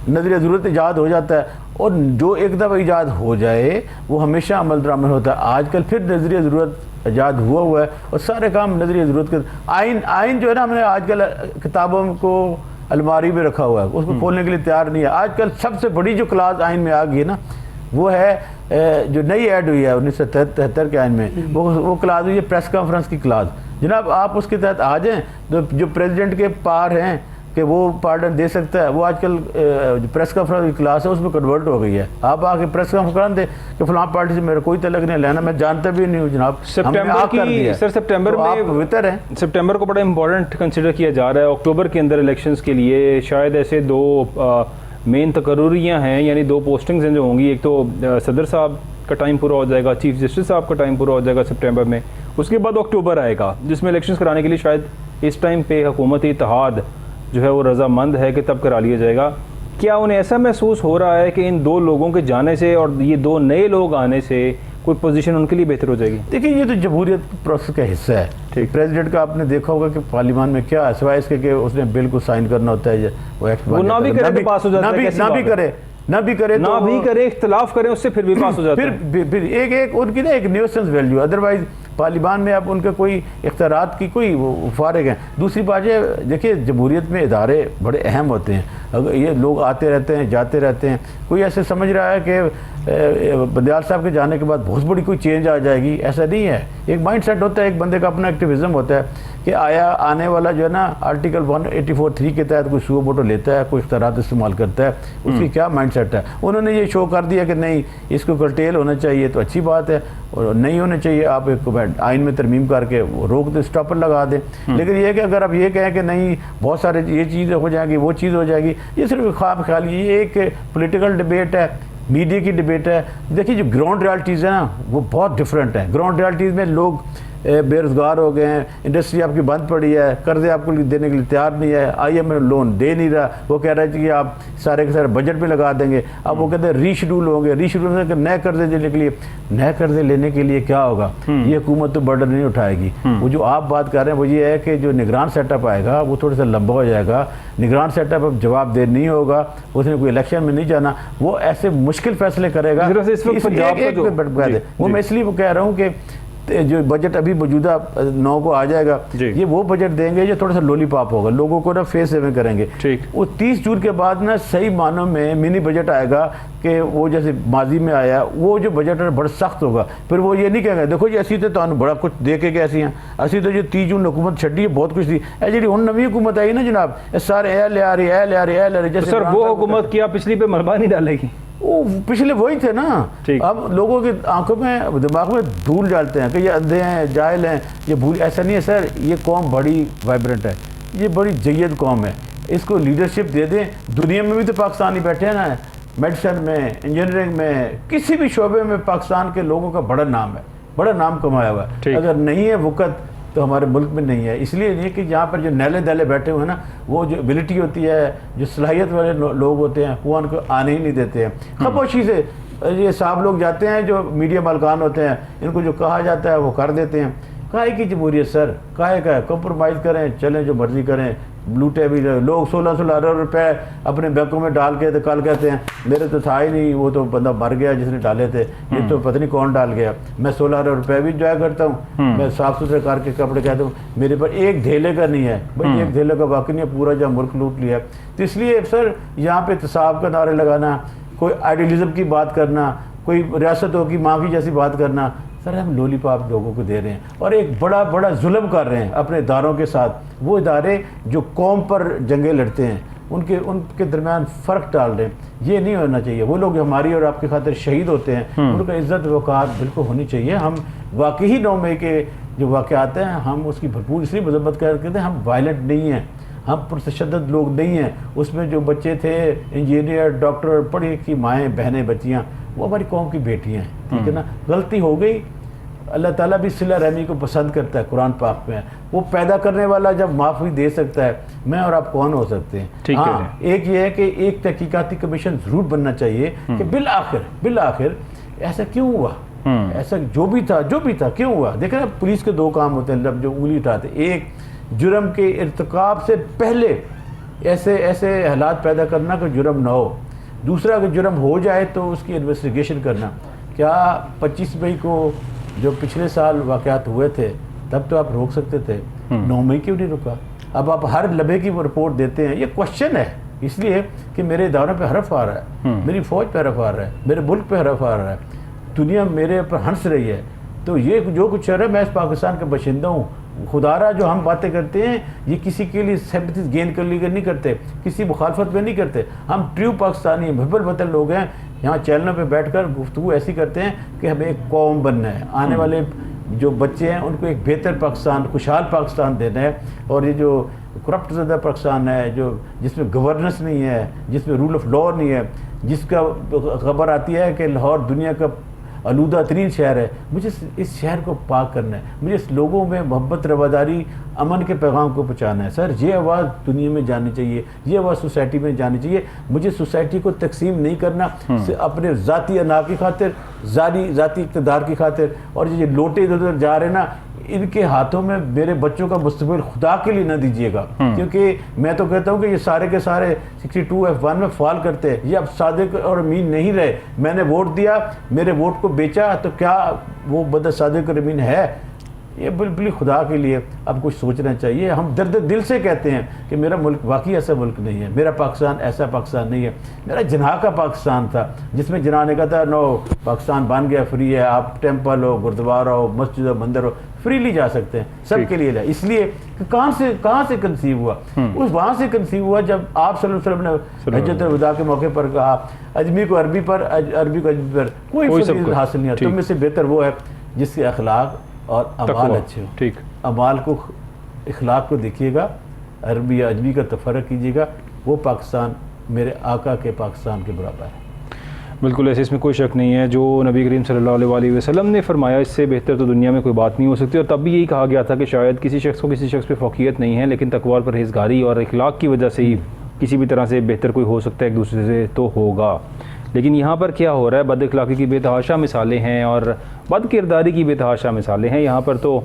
नजरिया ज़रूरत ईजाद हो जाता है और जो एक दफ़ा ईजाद हो जाए वो हमेशा अमल दरामद होता है। आजकल फिर नजरिया ज़रूरत ईजाद हुआ है और सारे काम नजरिया ज़रूरत के आइन जो है ना, हमने आजकल किताबों को अलमारी में रखा हुआ है, उसको खोलने के लिए तैयार नहीं है। आजकल सबसे बड़ी जो क्लास आइन में आ गई है ना, वो है जो नई ऐड हुई है 1973 के आइन में, वो क्लास हुई है प्रेस कॉन्फ्रेंस की क्लास। जनाब आप उसके तहत आ जाएं तो जो प्रेसिडेंट के पार हैं कि वो पार्डन दे सकता है, वो आजकल प्रेस कॉन्फ्रेंस की क्लास है उसमें कन्वर्ट हो गई है। आप आके प्रेस कॉन्फ्रेंस दे कि फलां पार्टी से मेरा कोई तलक नहीं लेना, मैं जानता भी नहीं हूँ जनाब। सितंबर की सर सितंबर में बेहतर है, सितंबर को बड़ा इंपॉर्टेंट कंसिडर किया जा रहा है। अक्टूबर के अंदर इलेक्शंस के लिए शायद ऐसे दो मेन तकर्रुरियाँ हैं, यानी दो पोस्टिंग्स हैं जो होंगी। एक तो सदर साहब का टाइम पूरा हो जाएगा, चीफ जस्टिस साहब का टाइम पूरा हो जाएगा सितंबर में, उसके बाद अक्टूबर आएगा जिसमें इलेक्शंस कराने के लिए शायद इस टाइम पे हुकूमती इत्तेहाद जो है वो रजामंद है कि तब करा लिया जाएगा। क्या उन्हें ऐसा महसूस हो रहा है कि इन दो लोगों के जाने से और ये दो नए लोग आने से कोई पोजीशन उनके लिए बेहतर हो जाएगी? देखिए ये तो जमहूरियत प्रोसेस का हिस्सा है। ठीक, प्रेसिडेंट का आपने देखा होगा कि पार्लियामान में क्या सिवाय इसके कि उसने बिल को साइन करना होता है, वो ना भी करे तो पास हो जाता है, ना भी करे इख्तिलाफ करें उससे फिर भी पास हो जाता है। फिर एक उनकी ना एक न्यूसेंस वैल्यू, अदरवाइज पार्लियामान में आप उनके कोई इख्तियारात की कोई फारिग हैं। दूसरी बात है देखिए जमहूरियत में इदारे बड़े अहम होते हैं, अगर ये लोग आते रहते हैं जाते रहते हैं, कोई ऐसे समझ रहा है कि बंदियाल साहब के जाने के बाद बहुत बड़ी कोई चेंज आ जाएगी, ऐसा नहीं है। एक माइंड सेट होता है, एक बंदे का अपना एक्टिविज़म होता है कि आने वाला जो है ना आर्टिकल 184(3) के तहत कोई सुओ मोटो लेता है, कोई इख्तियारात इस्तेमाल करता है, उसकी क्या माइंड सेट है। उन्होंने ये शो कर दिया कि नहीं इसको कर्टेल होना चाहिए तो अच्छी बात है, और नहीं होना चाहिए आप एक आइन में तरमीम करके रोक दे, स्टॉपर लगा दें। लेकिन ये कि अगर आप ये कहें कि नहीं बहुत सारे ये चीज़ें हो जाएंगी वो चीज़ हो जाएगी, ये सिर्फ ख्वाब ख्याल, ये एक पॉलिटिकल डिबेट है, मीडिया की डिबेट है। देखिए जो ग्राउंड रियलिटीज़ है ना वो बहुत डिफरेंट है। ग्राउंड रियलिटीज़ में लोग बेरोज़गार हो गए हैं, इंडस्ट्री आपकी बंद पड़ी है, कर्जे आपको देने के लिए तैयार नहीं है, IMF लोन दे नहीं रहा, वो कह रहा है कि आप सारे के सारे बजट में लगा देंगे। अब वो कहते हैं रीशेड्यूल होंगे, रीशेड्यूल नए कर्जे देने के लिए, नए कर्जे लेने के लिए क्या होगा, ये हुकूमत तो बर्डन नहीं उठाएगी। वो जो आप बात कर रहे हैं वो ये है कि जो निगरान सेटअप आएगा वो थोड़ा सा लंबा हो जाएगा। निगरान सेटअप अब जवाबदेह नहीं होगा, उसने कोई इलेक्शन में नहीं जाना, वो ऐसे मुश्किल फैसले करेगा। वो मैं इसलिए कह रहा हूँ कि जो बजट अभी मौजूदा 9 को आ जाएगा, ये वो बजट देंगे जो थोड़ा सा लॉलीपॉप होगा, लोगों को ना फेस सेविंग करेंगे। वो 30 जून के बाद ना सही मानों में मिनी बजट आएगा कि वो जैसे माजी में आया, वो जो बजट है बड़ा सख्त होगा। फिर वो ये नहीं कहेगा देखो जी असी तो बड़ा कुछ दे के कैसी हैं, असी तो जो 30 जून हुकूमत छड़ी है बहुत कुछ थी, जी हम नवी हुकूमत आई ना जनाब सारे ले आ रही जैसे सर वो हुकूमत क्या पिछली पे मलबा नहीं डालेगी, वो पिछले वही थे ना। अब लोगों की आंखों में दिमाग में धूल डालते हैं कि ये अंधे हैं जाहिल हैं, ये भूल, ऐसा नहीं है सर। ये कौम बड़ी वाइब्रेंट है, ये बड़ी जय्यद कौम है, इसको लीडरशिप दे दें। दुनिया में भी तो पाकिस्तानी बैठे हैं ना, मेडिसिन में, इंजीनियरिंग में, किसी भी शोबे में पाकिस्तान के लोगों का बड़ा नाम है, बड़ा नाम कमाया हुआ है। अगर नहीं है वक़्त तो हमारे मुल्क में नहीं है। इसलिए नहीं कि जहाँ पर जो नैले दले बैठे हुए हैं ना, वो जो एबिलिटी होती है, जो सलाहियत वाले लोग होते हैं वो उनको आने ही नहीं देते हैं। खामोशी से ये साहब लोग जाते हैं जो मीडिया मालकान होते हैं, इनको जो कहा जाता है वो कर देते हैं। काहे की जमहूरियत सर, काहे का कॉम्प्रोमाइज़ करें, चलें जो मर्जी करें, लूटे भी लोग 16-16 रुपए अपने बैंकों में डाल के, तो कल कहते हैं मेरे तो था ही नहीं, वो तो बंदा मर गया जिसने डाले थे, ये तो पता नहीं कौन डाल गया। मैं 16 रुपए भी इंजॉय करता हूँ, मैं साफ़ सुथरे करके कपड़े कहता हूँ, मेरे पर एक धेले का नहीं है भाई, एक धेले का वाकई नहीं है, पूरा जब मुल्क लूट लिया। तो इसलिए सर यहाँ पे एहतसाब का नारे लगाना, कोई आइडियलिज्म की बात करना, कोई रियासत होगी माँ की जैसी बात करना, सर हम लॉलीपॉप लोगों को दे रहे हैं और एक बड़ा बड़ा जुल्म कर रहे हैं अपने इदारों के साथ। वो इदारे जो कौम पर जंगें लड़ते हैं उनके दरमियान फ़र्क डाल रहे हैं, ये नहीं होना चाहिए। वो लोग हमारी और आपकी खातिर शहीद होते हैं, उनका इज़्ज़त वक़ार बिल्कुल होनी चाहिए। हम वाकई 9 मई के जो वाक़यात हैं हम उसकी भरपूर इसलिए मजम्मत करते हैं, हम वायलेंट नहीं हैं, हम पुरतशद्दुद लोग नहीं हैं। उसमें जो बच्चे थे इंजीनियर, डॉक्टर, पढ़ी लिखी माएँ बहनें बच्चियाँ, वो हमारी कौम की बेटियाँ हैं, ठीक है ना। गलती हो गई, अल्लाह ताला भी सिला रहमी को पसंद करता है, कुरान पाक में वो पैदा करने वाला जब माफ़ी दे सकता है, मैं और आप कौन हो सकते हैं। हाँ, एक ये है कि एक तहकीकाती कमीशन ज़रूर बनना चाहिए कि बिल आखिर ऐसा क्यों हुआ, ऐसा जो भी था क्यों हुआ। देखें ना, पुलिस के 2 काम होते हैं जो उंगली उठाते, एक जुर्म के इर्तिकाब से पहले ऐसे हालात पैदा करना कि जुर्म ना हो, दूसरा अगर जुर्म हो जाए तो उसकी इन्वेस्टिगेशन करना। क्या 25 मई को जो पिछले साल वाक़यात हुए थे तब तो आप रोक सकते थे, 9 मई क्यों नहीं रुका? अब आप हर लम्हे की रिपोर्ट देते हैं, ये क्वेश्चन है इसलिए कि मेरे इदारों पे हरफ आ रहा है, मेरी फ़ौज पे हरफ आ रहा है, मेरे मुल्क पे हरफ आ रहा है, दुनिया मेरे पर हंस रही है। तो ये जो कुछ हो रहा है, मैं इस पाकिस्तान का बाशिंदा हूँ। खुदारा जो हम बातें करते हैं ये किसी के लिए सिंपैथी गेन कर ली नहीं करते, किसी मुखालफत में नहीं करते। हम ट्रू पाकिस्तानी महबल वतन लोग हैं, यहाँ चैनलों पे बैठकर गुफ्तगू ऐसी करते हैं कि हमें एक कौम बनना है, आने वाले जो बच्चे हैं उनको एक बेहतर पाकिस्तान, खुशहाल पाकिस्तान देना है। और ये जो करप्ट ज़्यादा पाकिस्तान है, जो जिसमें गवर्नेंस नहीं है, जिसमें रूल ऑफ लॉ नहीं है, जिसका खबर आती है कि लाहौर दुनिया का आलूदा तरीन शहर है, मुझे इस शहर को पाक करना है, मुझे इस लोगों में मोहब्बत, रवादारी, अमन के पैगाम को पहुँचाना है। सर ये आवाज़ दुनिया में जानी चाहिए, ये आवाज़ सोसाइटी में जानी चाहिए। मुझे सोसाइटी को तकसीम नहीं करना अपने ज़ाती अना की खातिर, ज़ाती इक़्तिदार की खातिर। और ये लोटे इधर उधर जा रहे ना, इनके हाथों में मेरे बच्चों का मुस्तक़बिल खुदा के लिए न दीजिएगा, क्योंकि मैं तो कहता हूँ कि ये सारे के सारे 62F1 में फॉल करते हैं। ये अब सादिक और अमीन नहीं रहे। मैंने वोट दिया, मेरे वोट को बेचा, तो क्या वो बंदा सादिक और अमीन है? ये बिल्कुल खुदा के लिए अब कुछ सोचना चाहिए। हम दर्द दिल से कहते हैं कि मेरा मुल्क वाकई ऐसा मुल्क नहीं है, मेरा पाकिस्तान ऐसा पाकिस्तान नहीं है। मेरा जिन्हा का पाकिस्तान था जिसमें जिन्हा ने कहा था नो पाकिस्तान बन गया, फ्री है, आप टेम्पल हो, गुरुद्वारा हो, मस्जिद हो, मंदिर हो, फ्रीली जा सकते हैं, सबके लिए। इसलिए कहाँ से कंसीव हुआ? उस वहाँ से कंसीव हुआ जब आप सल्लल्लाहु अलैहि वसल्लम ने हज्जतुल वदा के मौके पर कहा अजमी को अरबी पर, अरबी को अजमी पर, कोई फजीलत हासिल नहीं है। तुम में से बेहतर वो है जिसके अखलाक और अमाल अच्छे हो। ठीक, अमाल को, इखलाक को देखिएगा, अरबी या अजमी का तफर्रक कीजिएगा, वो पाकिस्तान मेरे आका के पाकिस्तान के बराबर है। बिल्कुल ऐसे, इसमें कोई शक नहीं है। जो नबी करीम सल्लल्लाहु अलैहि वसल्लम ने फरमाया इससे बेहतर तो दुनिया में कोई बात नहीं हो सकती। और तब भी यही कहा गया था कि शायद किसी शख्स को किसी शख्स पे फ़ौक़ियत नहीं है, लेकिन तकवा और परहेज़गारी और इखलाक की वजह से ही किसी भी तरह से बेहतर कोई हो सकता है एक दूसरे से तो होगा। लेकिन यहाँ पर क्या हो रहा है, बद अखलाक़ी की बेतहाशा मिसालें हैं और बद किरदारी की बेतहाशा मिसालें हैं। यहाँ पर तो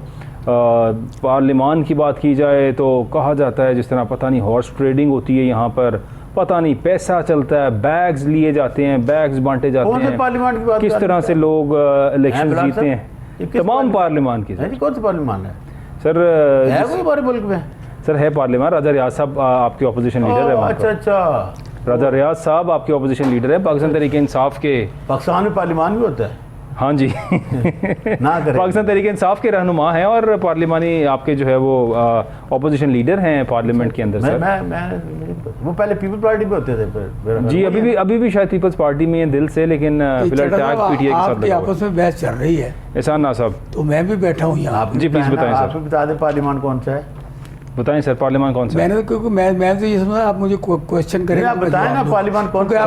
पार्लिमान की बात की जाए तो कहा जाता है जिस तरह पता नहीं हॉर्स ट्रेडिंग होती है, यहाँ पर पता नहीं पैसा चलता है, बैग्स लिए जाते हैं, बैग्स बांटे जाते हैं, पार्लियामेंट की बात किस तरह से लोग इलेक्शन जीते हैं, तमाम पार्लियामान की। कौन सा पार्लियामान है सर? है कोई हमारे मुल्क में? सर है पार्लियामान, राजा रियाज साहब आपके अपोजिशन लीडर है। अच्छा, राजा रियाज साहब आपके अपोजिशन लीडर है पाकिस्तान तहरीक इंसाफ के। पाकिस्तान में पार्लियामान भी होता है? हाँ जी पाकिस्तान तहरीक इंसाफ के रहनुमा हैं और पार्लिमानी आपके जो है वो अपोजिशन लीडर हैं पार्लियामेंट के अंदर। सर वो पहले पीपल पार्टी में होते थे जी, अभी भी शायद पीपल्स पार्टी में दिल से, लेकिन फिलहाल टैग पीटीआई के साथ लगा हुआ है। आपस में बहस चल रही है एहसान ना साहब, तो मैं भी बैठा हूँ यहाँ। जी प्लीज बताएं सर। आप बता दें पार्लियामान कौन सा है? बताएं सर, पार्लियामान कौन सा? मैंने क्योंकि मैं तो ये समझा आप मुझे क्वेश्चन करें, आप बताएं ना पार्लियामान कौन सा?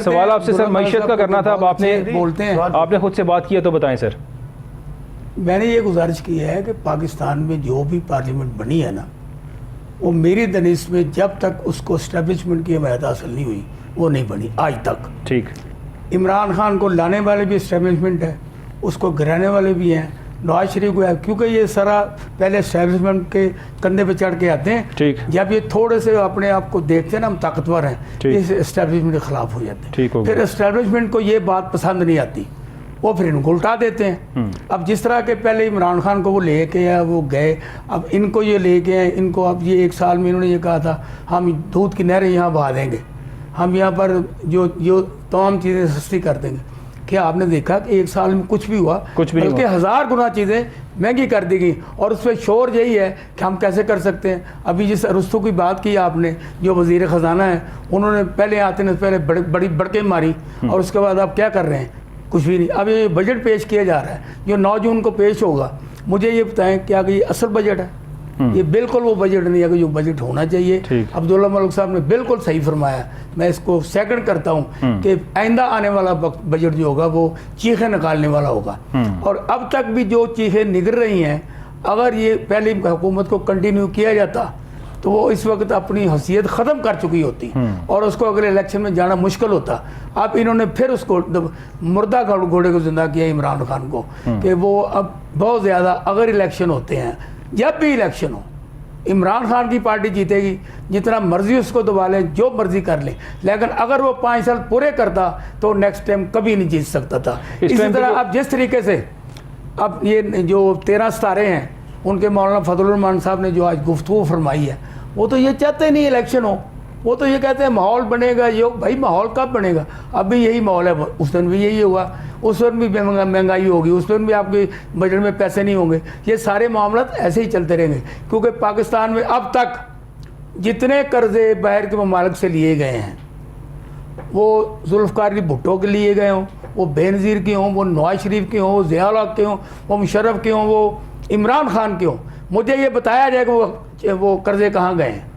सवाल आपसे सर मैशत का करना था, अब आपने बोलते हैं, आपने खुद से बात किया तो बताएं सर। मैंने ये गुजारिश की है कि पाकिस्तान में जो भी पार्लियामेंट बनी है ना, वो मेरी दनिश में जब तक उसको एस्टेब्लिशमेंट की हमायत हासिल नहीं हुई वो नहीं बनी आज तक। ठीक, इमरान खान को लाने वाले भी एस्टेब्लिशमेंट है, उसको गिराने वाले भी हैं, नवाज शरीफ को है, क्योंकि ये सारा पहले एस्टेब्लिशमेंट के कंधे पे चढ़ के आते हैं। ठीक। जब ये थोड़े से अपने आप को देखते हैं ना हम ताकतवर हैं, इस एस्टेब्लिशमेंट के खिलाफ हो जाते हैं। ठीक हो गया। फिर एस्टेब्लिशमेंट को ये बात पसंद नहीं आती, वो फिर इनको उल्टा देते हैं। अब जिस तरह के पहले इमरान खान को वो लेके आए, वो गए, अब इनको ये लेके आए, इनको अब ये 1 साल में इन्होंने ये कहा था हम दूध की नहरें यहाँ बहा देंगे, हम यहाँ पर जो तमाम चीज़ें सस्ती कर देंगे। क्या आपने देखा कि 1 साल में कुछ भी हुआ? कुछ भी नहीं बल्कि 1000 गुना चीज़ें महंगी कर दी गई। और उस पर शोर यही है कि हम कैसे कर सकते हैं। अभी जिस अरुस्तु की बात की आपने, जो वज़ीर ख़जाना है, उन्होंने पहले आते ने पहले बड़ी बड़के मारी और उसके बाद आप क्या कर रहे हैं? कुछ भी नहीं। अब ये बजट पेश किया जा रहा है जो 9 जून को पेश होगा। मुझे ये बताएं क्या कि ये असल बजट है? ये बिल्कुल वो बजट नहीं है कि जो बजट होना चाहिए। अब्दुल्ला मलिक साहब ने बिल्कुल सही फरमाया, मैं इसको सेकंड करता हूँ कि आइंदा आने वाला बजट जो होगा वो चीखें निकालने वाला होगा। और अब तक भी जो चीखें निकल रही हैं, अगर ये पहली हुकूमत को कंटिन्यू किया जाता तो वो इस वक्त अपनी हैसियत ख़त्म कर चुकी होती और उसको अगले इलेक्शन में जाना मुश्किल होता। अब इन्होंने फिर उसको मुर्दा घोड़े को जिंदा किया इमरान खान को कि वो अब बहुत ज़्यादा, अगर इलेक्शन होते हैं, जब भी इलेक्शन हो, इमरान खान की पार्टी जीतेगी, जितना मर्जी उसको दबा लें, जो मर्जी कर लें, लेकिन अगर वो 5 साल पूरे करता तो नेक्स्ट टाइम कभी नहीं जीत सकता था। इसी तरह अब जिस तरीके से अब ये जो 13 सितारे हैं, उनके मौलाना फजलुर रहमान साहब ने जो आज गुफ्तगू फरमाई है, वो तो ये चाहते नहीं इलेक्शन हो, वो तो ये कहते हैं माहौल बनेगा। ये भाई माहौल कब बनेगा? अभी यही माहौल है, उस दिन भी यही हुआ, उस दिन भी महंगाई होगी, उस दिन भी आपके बजट में पैसे नहीं होंगे। ये सारे मामला ऐसे ही चलते रहेंगे, क्योंकि पाकिस्तान में अब तक जितने कर्जे बाहर के ममालिक से लिए गए हैं, वो जुल्फ़िकार अली भुट्टो के लिए गए हों, वो बेनज़ीर के हों, वो नवाज शरीफ के हों, वो ज़िया उल हक़ के हों, वो मुशर्रफ के हों, वो इमरान खान के हों, मुझे ये बताया जाए कि वो कर्जे कहाँ गए हैं,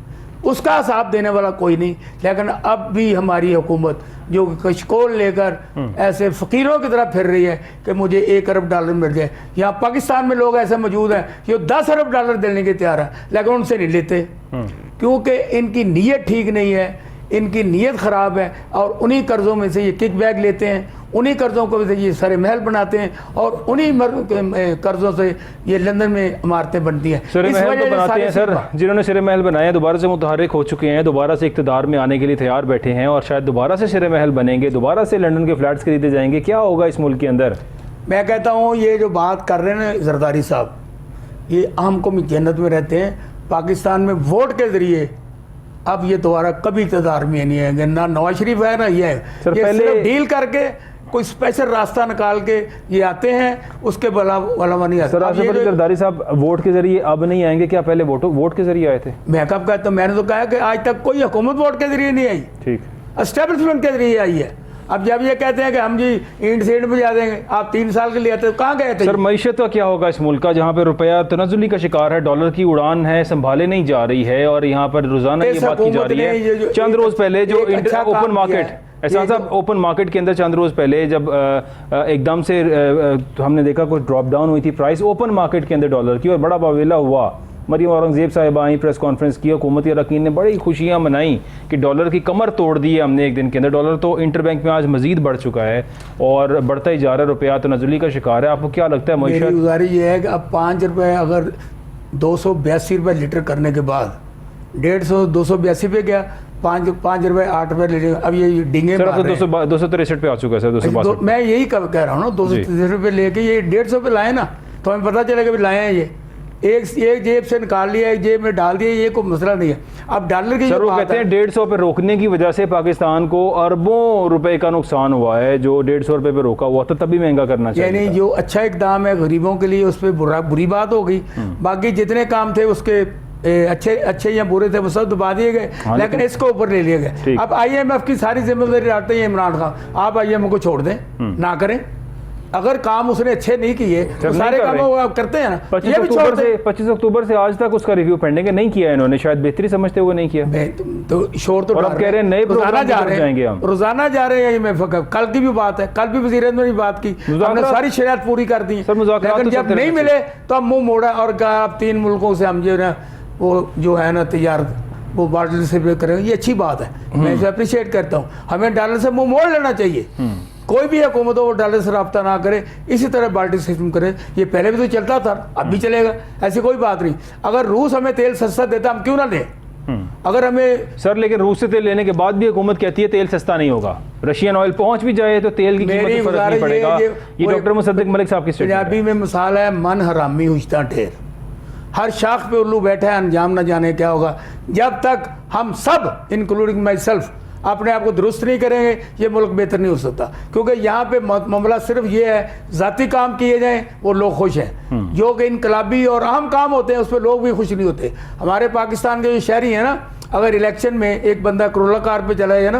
उसका हिसाब देने वाला कोई नहीं। लेकिन अब भी हमारी हुकूमत जो कशकोल लेकर ऐसे फ़कीरों की तरह फिर रही है कि मुझे $1 अरब मिल जाए। यहाँ पाकिस्तान में लोग ऐसे मौजूद हैं जो $10 अरब देने के तैयार हैं, लेकिन उनसे नहीं लेते, क्योंकि इनकी नीयत ठीक नहीं है, इनकी नीयत ख़राब है। और उन्हीं कर्ज़ों में से ये किक बैक लेते हैं, उन्हीं कर्ज़ों को से ये सारे महल बनाते हैं, और उन्हीं कर्ज़ों से ये लंदन में इमारतें बनती हैं। सिरे महल तो बनाते हैं सर, जिन्होंने सिरे महल बनाए हैं दोबारा से मुतहर्रिक हो चुके हैं, दोबारा से इक़्तिदार में आने के लिए तैयार बैठे हैं, और शायद दोबारा से सिरे महल बनेंगे, दोबारा से लंदन के फ्लैट्स खरीदे जाएंगे। क्या होगा इस मुल्क के अंदर? मैं कहता हूँ ये जो बात कर रहे हैं जरदारी साहब, ये आम कौम जन्नत में रहते हैं। पाकिस्तान में वोट के ज़रिए अब ये दोबारा कभी इक़्तिदार में नहीं आएंगे, ना नवाज शरीफ है ना ये है। ये सिर्फ डील करके कोई स्पेशल रास्ता निकाल के ये आते हैं, उसके अलावा नहीं आते। सर आसिफ अली जरदारी साहब वोट के जरिए अब नहीं आएंगे क्या? पहले वोट के जरिए आए थे। मैं कब कहता हूँ, मैंने तो कहा कि आज तक कोई हुकूमत वोट के जरिए नहीं आई, ठीक, एस्टेब्लिशमेंट के जरिए आई है। अब जब ये कहते हैं कि हम जी इंड से इंड में जा देंगे, आप 3 साल के लिए आते तो कहाँ गए थे? सर मईशत का क्या होगा इस मुल्क का, जहाँ पे रुपया तनज़ुली का शिकार है, डॉलर की उड़ान है, संभाले नहीं जा रही है, और यहाँ पर रोजाना ये बात की जा रही है। चंद रोज पहले जो ओपन मार्केट, एहसान साहब, ओपन मार्केट के अंदर चंद रोज पहले जब एकदम से हमने देखा कुछ ड्रॉप डाउन हुई थी प्राइस ओपन मार्केट के अंदर डॉलर की, और बड़ा वावेला हुआ। मरियम औरंगज़ेब साहिबा आई, प्रेस कॉन्फ्रेंस की, हुकूमती अरकान ने बड़ी खुशियाँ मनाई कि डॉलर की कमर तोड़ दी है हमने एक दिन के अंदर। डॉलर तो इंटरबैंक में आज मजीद बढ़ चुका है और बढ़ता ही जा रहा है, रुपया तो नज़ुली का शिकार है। आपको क्या लगता है? मेरी गुजारिश ये है कि अब 5 रुपये अगर 282 रुपये लीटर करने के बाद 150 282 पे गया, 5 रुपये 8 रुपये लीटर। अब ये डिंगे सर तो 263 पे आ चुका है सर, 262। मैं यही कह रहा हूँ ना, 263 रुपये लेके ये 150 पे लाए ना, तो हमें पता चलेगा भी लाए हैं। ये एक जेब से निकाल लिया, एक जेब में डाल दिया, ये कोई मसला नहीं है। अब डॉलर की सर वो कहते हैं 150 पे रोकने की वजह से पाकिस्तान को अरबों रुपए का नुकसान हुआ है। जो 150 रुपए पे रोका हुआ था तभी महंगा करना चाहिए। यानी जो अच्छा इकदाम है गरीबों के लिए, उस पर बुरी बात हो गई। बाकी जितने काम थे उसके अच्छे या बुरे थे वो सब दबा दिए गए, लेकिन इसको ऊपर ले लिए गए। अब IMF की सारी जिम्मेदारी डालते हैं इमरान खान। आप IMF को छोड़ दें, ना करें। अगर काम उसने अच्छे नहीं किए तो सारे काम वो करते हैं ना। 25 अक्टूबर से आज तक उसका रिव्यू पेंडिंग है, नहीं किया इन्होंने, शायद बेहतरी समझते हुए नहीं किया। तो शोर तो अब कह रहे हैं नए प्रोग्राम जा रहे हैं, हम रोजाना जा रहे हैं। मैं कल की भी बात है, कल भी वज़ीर ने बात की, हमने सारी शरायत पूरी कर दी, लेकिन जब नहीं मिले तो हम मुंह मोड़ा और कहा अब 3 मुल्कों से हम जो है वो जो है ना तैयार वो डॉलर से पे करेंगे। ये अच्छी बात है, मैं इसे अप्रिशिएट करता हूँ। हमें डॉलर से मुंह मोड़ लेना चाहिए, कोई भी हुकूमत हो वो डॉलर से रब्ता ना करे, इसी तरह बाल्टी सिस्टम करे। ये पहले भी तो चलता था, अब भी चलेगा, ऐसी कोई बात नहीं। अगर रूस हमें तेल सस्ता देता हम क्यों ना लें? अगर हमें सर, लेकिन रूस से तेल लेने के बाद भी हुकूमत कहती है तेल सस्ता नहीं होगा, रशियन ऑयल पहुंच भी जाए तो तेल की कीमत में फर्क नहीं पड़ेगा। ये डॉक्टर मुसद्दिक मलिक साहब की पंजाबी में मिसाल है, मन हरामी हुजता ढेर। हर शाख पे उल्लू बैठा है, अंजाम ना जाने क्या होगा। जब तक हम सब इंक्लूडिंग माई सेल्फ अपने आप को दुरुस्त नहीं करेंगे, ये मुल्क बेहतर नहीं हो सकता। क्योंकि यहाँ पे मामला सिर्फ ये है, ज़ाती काम किए जाएं वो लोग खुश हैं, जो कि इनकलाबी और अहम काम होते हैं उस पर लोग भी खुश नहीं होते। हमारे पाकिस्तान के जो शहरी हैं ना, अगर इलेक्शन में एक बंदा करोला कार पे चला जाए ना,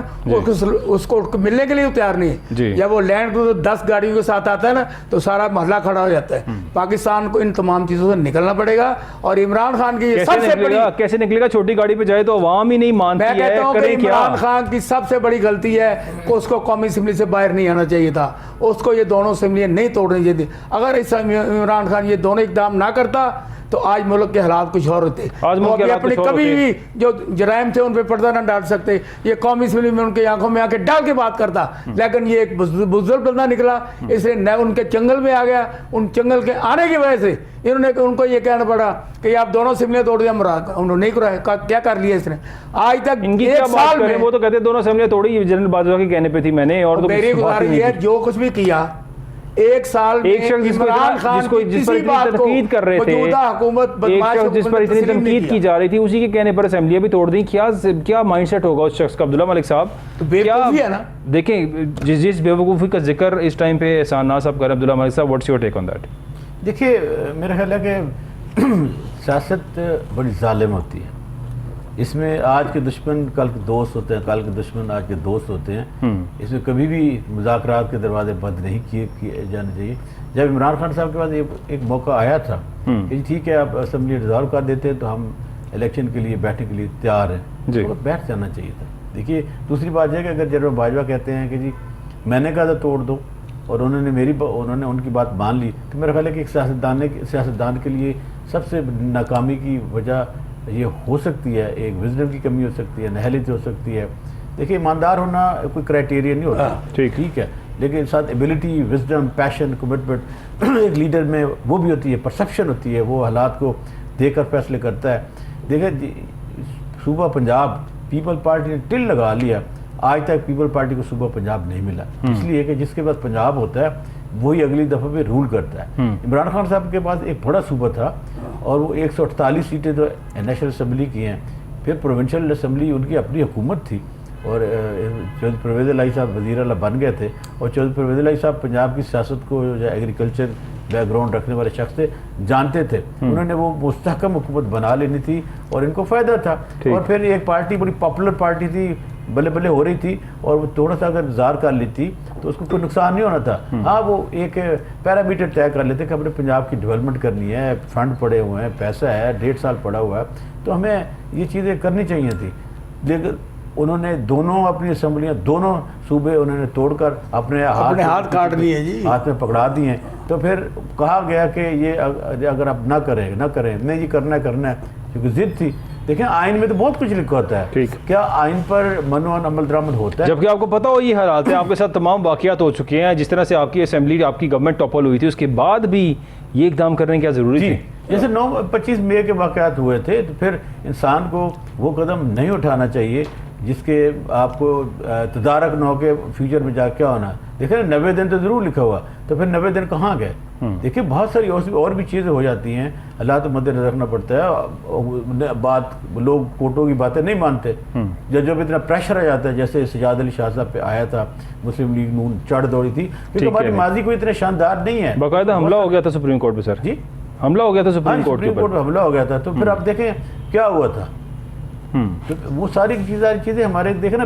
उसको मिलने के लिए तैयार नहीं है। जब वो लैंड क्रूजर 10 गाड़ियों के साथ आता है ना, तो सारा मोहल्ला खड़ा हो जाता है। पाकिस्तान को इन तमाम चीज़ों से निकलना पड़ेगा। और इमरान खान की सबसे बड़ी, कैसे निकलेगा? छोटी गाड़ी पे जाए तो अवाम ही नहीं मानती है। मैं कहता हूँ कि इमरान खान की सबसे बड़ी गलती है कि उसको कौमी असम्बली से बाहर नहीं आना चाहिए था। उसको ये दोनों असम्बलियाँ नहीं तोड़नी चाहिए थी। अगर इस इमरान खान ये दोनों इकदाम ना करता तो आज मुल्क के हालात कुछ और होते। आज मुल्क के हालात अपने कभी भी जो जराइम थे उन पे पर्दा ना डाल सकते। ये कौमी असम्बली में उनके आंखों में आके डाल के बात करता, लेकिन ये एक बुजुर्ग बंदा निकला, इसलिए न उनके जंगल में आ गया। उन जंगल के आने की वजह से इन्होंने उनको ये कहना पड़ा कि आप दोनों असम्बलियाँ तोड़ दिया। उन्होंने नहीं कराया, क्या कर लिया इसने आज तक? इनकी एक साल में वो तो कहते दोनों असम्बलियाँ तोड़ी, जनरल बाजवा के कहने पे थी मैंने। और मेरी गुजारिश है, जो कुछ भी किया एक साल में इमरान खान जिस पर इतनी तनकीद कर रहे थे, जिस पर इतनी तनकीद की जा रही थी, उसी के कहने पर असेंबलियां भी तोड़ दी। क्या माइंडसेट होगा उस शख्स का? अब्दुल्ला मलिक साहब, तो बेवकूफी है ना। देखें, जिस बेवकूफ़ी का जिक्र इस टाइम पे एहसान नाज़ साहब कर रहे हैं, अब्दुल्ला मलिक साहब, what's your take on that? देखिए, मेरा ख्याल है कि सियासत बड़ी जालिम होती है। इसमें आज के दुश्मन कल के दोस्त होते हैं, कल के दुश्मन आज के दोस्त होते हैं। इसमें कभी भी मुज़ाकरात के दरवाजे बंद नहीं किए जाने चाहिए। जब इमरान खान साहब के पास एक मौका आया था कि ठीक है आप असेंबली डिज़ॉल्व कर देते हैं तो हम इलेक्शन के लिए बैठने के लिए तैयार हैं, तो बैठ जाना चाहिए था। देखिए, दूसरी बात है कि अगर जनरल बाजवा कहते हैं कि जी मैंने कहा था तोड़ दो और उन्होंने उनकी बात मान ली, तो मेरा ख्याल है कि एक सियासतदान के लिए सबसे नाकामी की वजह ये हो सकती है, एक विजडम की कमी हो सकती है, नहलियत हो सकती है। देखिए, ईमानदार होना कोई क्राइटेरिया नहीं होता, ठीक है, लेकिन साथ एबिलिटी, विजडम, पैशन, कमिटमेंट एक लीडर में वो भी होती है, परसेप्शन होती है, वो हालात को देखकर फैसले करता है। देखिए, सूबा पंजाब पीपल पार्टी ने टिल लगा लिया, आज तक पीपल पार्टी को सूबा पंजाब नहीं मिला, इसलिए कि जिसके पास पंजाब होता है वही अगली दफ़ा पे रूल करता है। इमरान खान साहब के पास एक बड़ा सूबा था और वो 148 सीटें तो नेशनल असम्बली की हैं, फिर प्रोविंशियल असम्बली उनकी अपनी हुकूमत थी और चौधरी परवेज़ इलाही साहब वज़ीर आला बन गए थे। और चौधरी परवेज़ इलाही साहब पंजाब की सियासत को, जो एग्रीकल्चर बैकग्राउंड रखने वाले शख्स थे, जानते थे। उन्होंने वो मुस्तहकम हुकूमत बना लेनी थी और इनको फ़ायदा था। और फिर एक पार्टी बड़ी पॉपुलर पार्टी थी, बल्ले बल्ले हो रही थी, और वो थोड़ा सा अगर जार कर लेती तो उसको कोई नुकसान नहीं होना था। हाँ, वो एक पैरामीटर तय कर लेते कि अपने पंजाब की डेवलपमेंट करनी है, फंड पड़े हुए हैं, पैसा है, 1.5 साल पड़ा हुआ है, तो हमें ये चीज़ें करनी चाहिए थी। लेकिन उन्होंने दोनों अपनी असम्बलियाँ, दोनों सूबे उन्होंने तोड़कर अपने हाथ काट लिए जी, हाथ में पकड़ा दिए। तो फिर कहा गया कि ये अगर आप ना करें, नहीं, ये करना है, क्योंकि जिद थी। देखिए, आइन में तो बहुत कुछ लिखा होता है, ठीक, क्या आइन पर मनोन अमल दरामद होता है? जबकि आपको पता हो ये हालात है, आपके साथ तमाम वाक़यात हो चुके हैं, जिस तरह से आपकी असेंबली, आपकी गवर्नमेंट टॉपल हुई थी, उसके बाद भी ये इकदाम करने की क्या ज़रूरी थी? जैसे 25 मई के वाक़यात हुए थे, तो फिर इंसान को वो कदम नहीं उठाना चाहिए जिसके आपको तदारक न हो के फ्यूचर में जा क्या होना। देखिए, 90 दिन तो ज़रूर लिखा हुआ, तो फिर 90 दिन कहाँ गए? देखिए, बहुत सारी और भी चीज़ें हो जाती हैं, अल्लाह तो मद्देनजर रखना पड़ता है। बात लोग कोर्टों की बातें नहीं मानते, जब इतना प्रेशर आ जाता है, जैसे सजाद अली शाह साहब पे आया था, मुस्लिम लीग नून चढ़ दौड़ी थी, क्योंकि हमारी माजी कोई इतने शानदार नहीं है। बाकायदा हमला हो गया था सुप्रीम कोर्ट पे सर जी, हमला हो गया था सुप्रीम कोर्ट पे हमला हो गया था। तो फिर आप देखें क्या हुआ था। तो वो सारी चीज़ें हमारे देखें ना,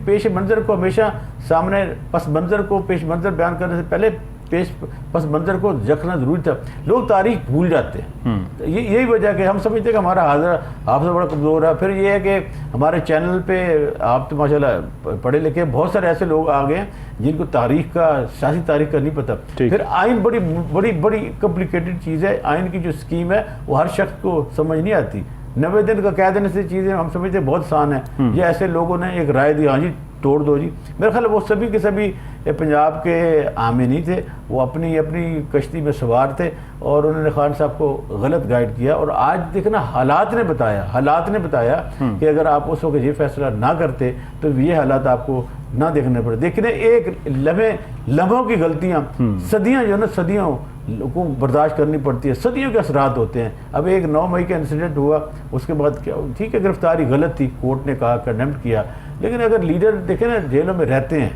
पेश मंजर को हमेशा सामने, पस मंजर को पेश मंजर बयान करने से पहले पस मंजर को रखना जरूरी था। लोग तारीख भूल जाते हैं, तो यही वजह कि हम समझते हैं कि हमारा हाफिज़ा बड़ा कमज़ोर है। फिर ये है कि हमारे चैनल पे आप तो माशाल्लाह पढ़े लिखे बहुत सारे ऐसे लोग आ गए हैं जिनको तारीख का, सियासी तारीख का नहीं पता। फिर आइन बड़ी बड़ी बड़ी कॉम्प्लिकेटेड चीज़ है। आइन की जो स्कीम है वो हर शख्स को समझ नहीं आती। 90 दिन का कह देने से चीज़ें हम समझते बहुत आसान है। ये ऐसे लोगों ने एक राय दी, हाँ जी तोड़ दो जी। मेरे ख्याल है वो सभी के सभी पंजाब के आमी नहीं थे, वो अपनी अपनी कश्ती में सवार थे और उन्होंने खान साहब को गलत गाइड किया। और आज देखना हालात ने बताया कि अगर आप उस वक्त ये फैसला ना करते तो ये हालात आपको ना देखने पड़े। देखने एक लम्हों की गलतियाँ सदियाँ जो है ना, सदियों को बर्दाश्त करनी पड़ती है, सदियों के असरात होते हैं। अब एक 9 मई का इंसिडेंट हुआ, उसके बाद क्या, ठीक है गिरफ्तारी गलत थी, कोर्ट ने कहा कंडेम किया, लेकिन अगर लीडर देखें ना जेलों में रहते हैं,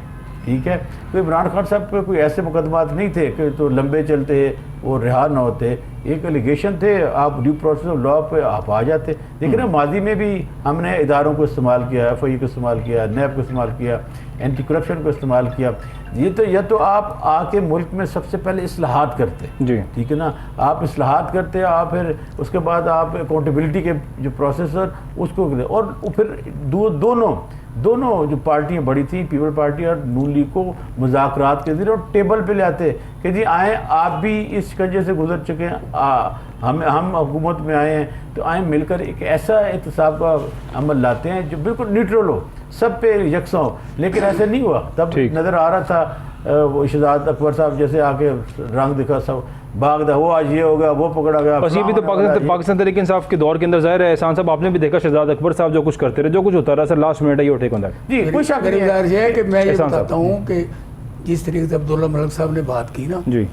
ठीक है, तो इमरान खान साहब पे कोई ऐसे मुकदमात नहीं थे कि तो लंबे चलते वो रिहा ना होते। एक एलिगेशन थे, आप ड्यू प्रोसेस ऑफ लॉ पे आप आ जाते। लेकिन माजी में भी हमने इदारों को इस्तेमाल किया, FI को इस्तेमाल किया, नैब को इस्तेमाल किया, एंटी करप्शन को इस्तेमाल किया। ये तो आप आके मुल्क में सबसे पहले इस्लाहात करते जी, ठीक है ना, आप इस्लाहात करते, आप फिर उसके बाद आप अकाउंटेबिलिटी के जो प्रोसेस उसको, और फिर दोनों जो पार्टियां बड़ी थी, पीपल पार्टी और नून लीग, को मुज़ाकरात के जरिए और टेबल पे लाते कि जी आए, आप भी इस शिकंजे से गुजर चुके हैं, हम हुकूमत में आए हैं, तो आए मिलकर एक ऐसा एहतसाब का अमल लाते हैं जो बिल्कुल न्यूट्रल हो, सब पे यकसा हो। लेकिन ऐसे नहीं हुआ। तब नज़र आ रहा था वो शहजाद अकबर साहब जैसे आके रंग दिखा, सब भाग दा, वो आज ये हो गया, वो पकड़ा गया। बस ये भी तो पाकिस्तान तहरीक इंसाफ के दौर के अंदर ज़ाहिर है एहसान साहब, आपने भी देखा शहजाद अकबर साहब जो कुछ करते रहे, जो कुछ होता रहा सर, लास्ट मिनट है ये टेक ऑन दैट। जी, कोई शक नहीं है। ये है कि मैं ये बताता हूँ कि जिस तरीके से अब्दुल्ला मलिक साहब ने बात की ना, जी,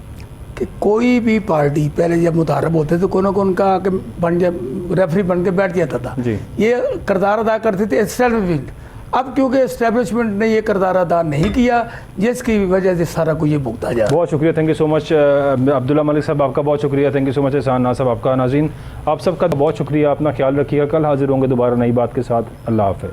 कि कोई भी पार्टी पहले जब मुतारब होते तो कोई ना कोई उनका आके बन जा, रेफरी बन के बैठ जाता था जी। ये किरदार अदा करते थे एस्टैब्लिशमेंट। अब क्योंकि एस्टैब्लिशमेंट ने ये किरदार अदा नहीं किया, जिसकी वजह से सारा कुछ ये भुगता जा रहा है। बहुत शुक्रिया, thank you so much Abdullah Malik साहब, आपका बहुत शुक्रिया, थैंक यू सो मच एहसान नाज़ साहब आपका। नाज़रीन आप सबका बहुत शुक्रिया, अपना ख्याल रखिएगा, कल हाजिर होंगे दोबारा नई बात के साथ। अल्लाह हाफ़िज़।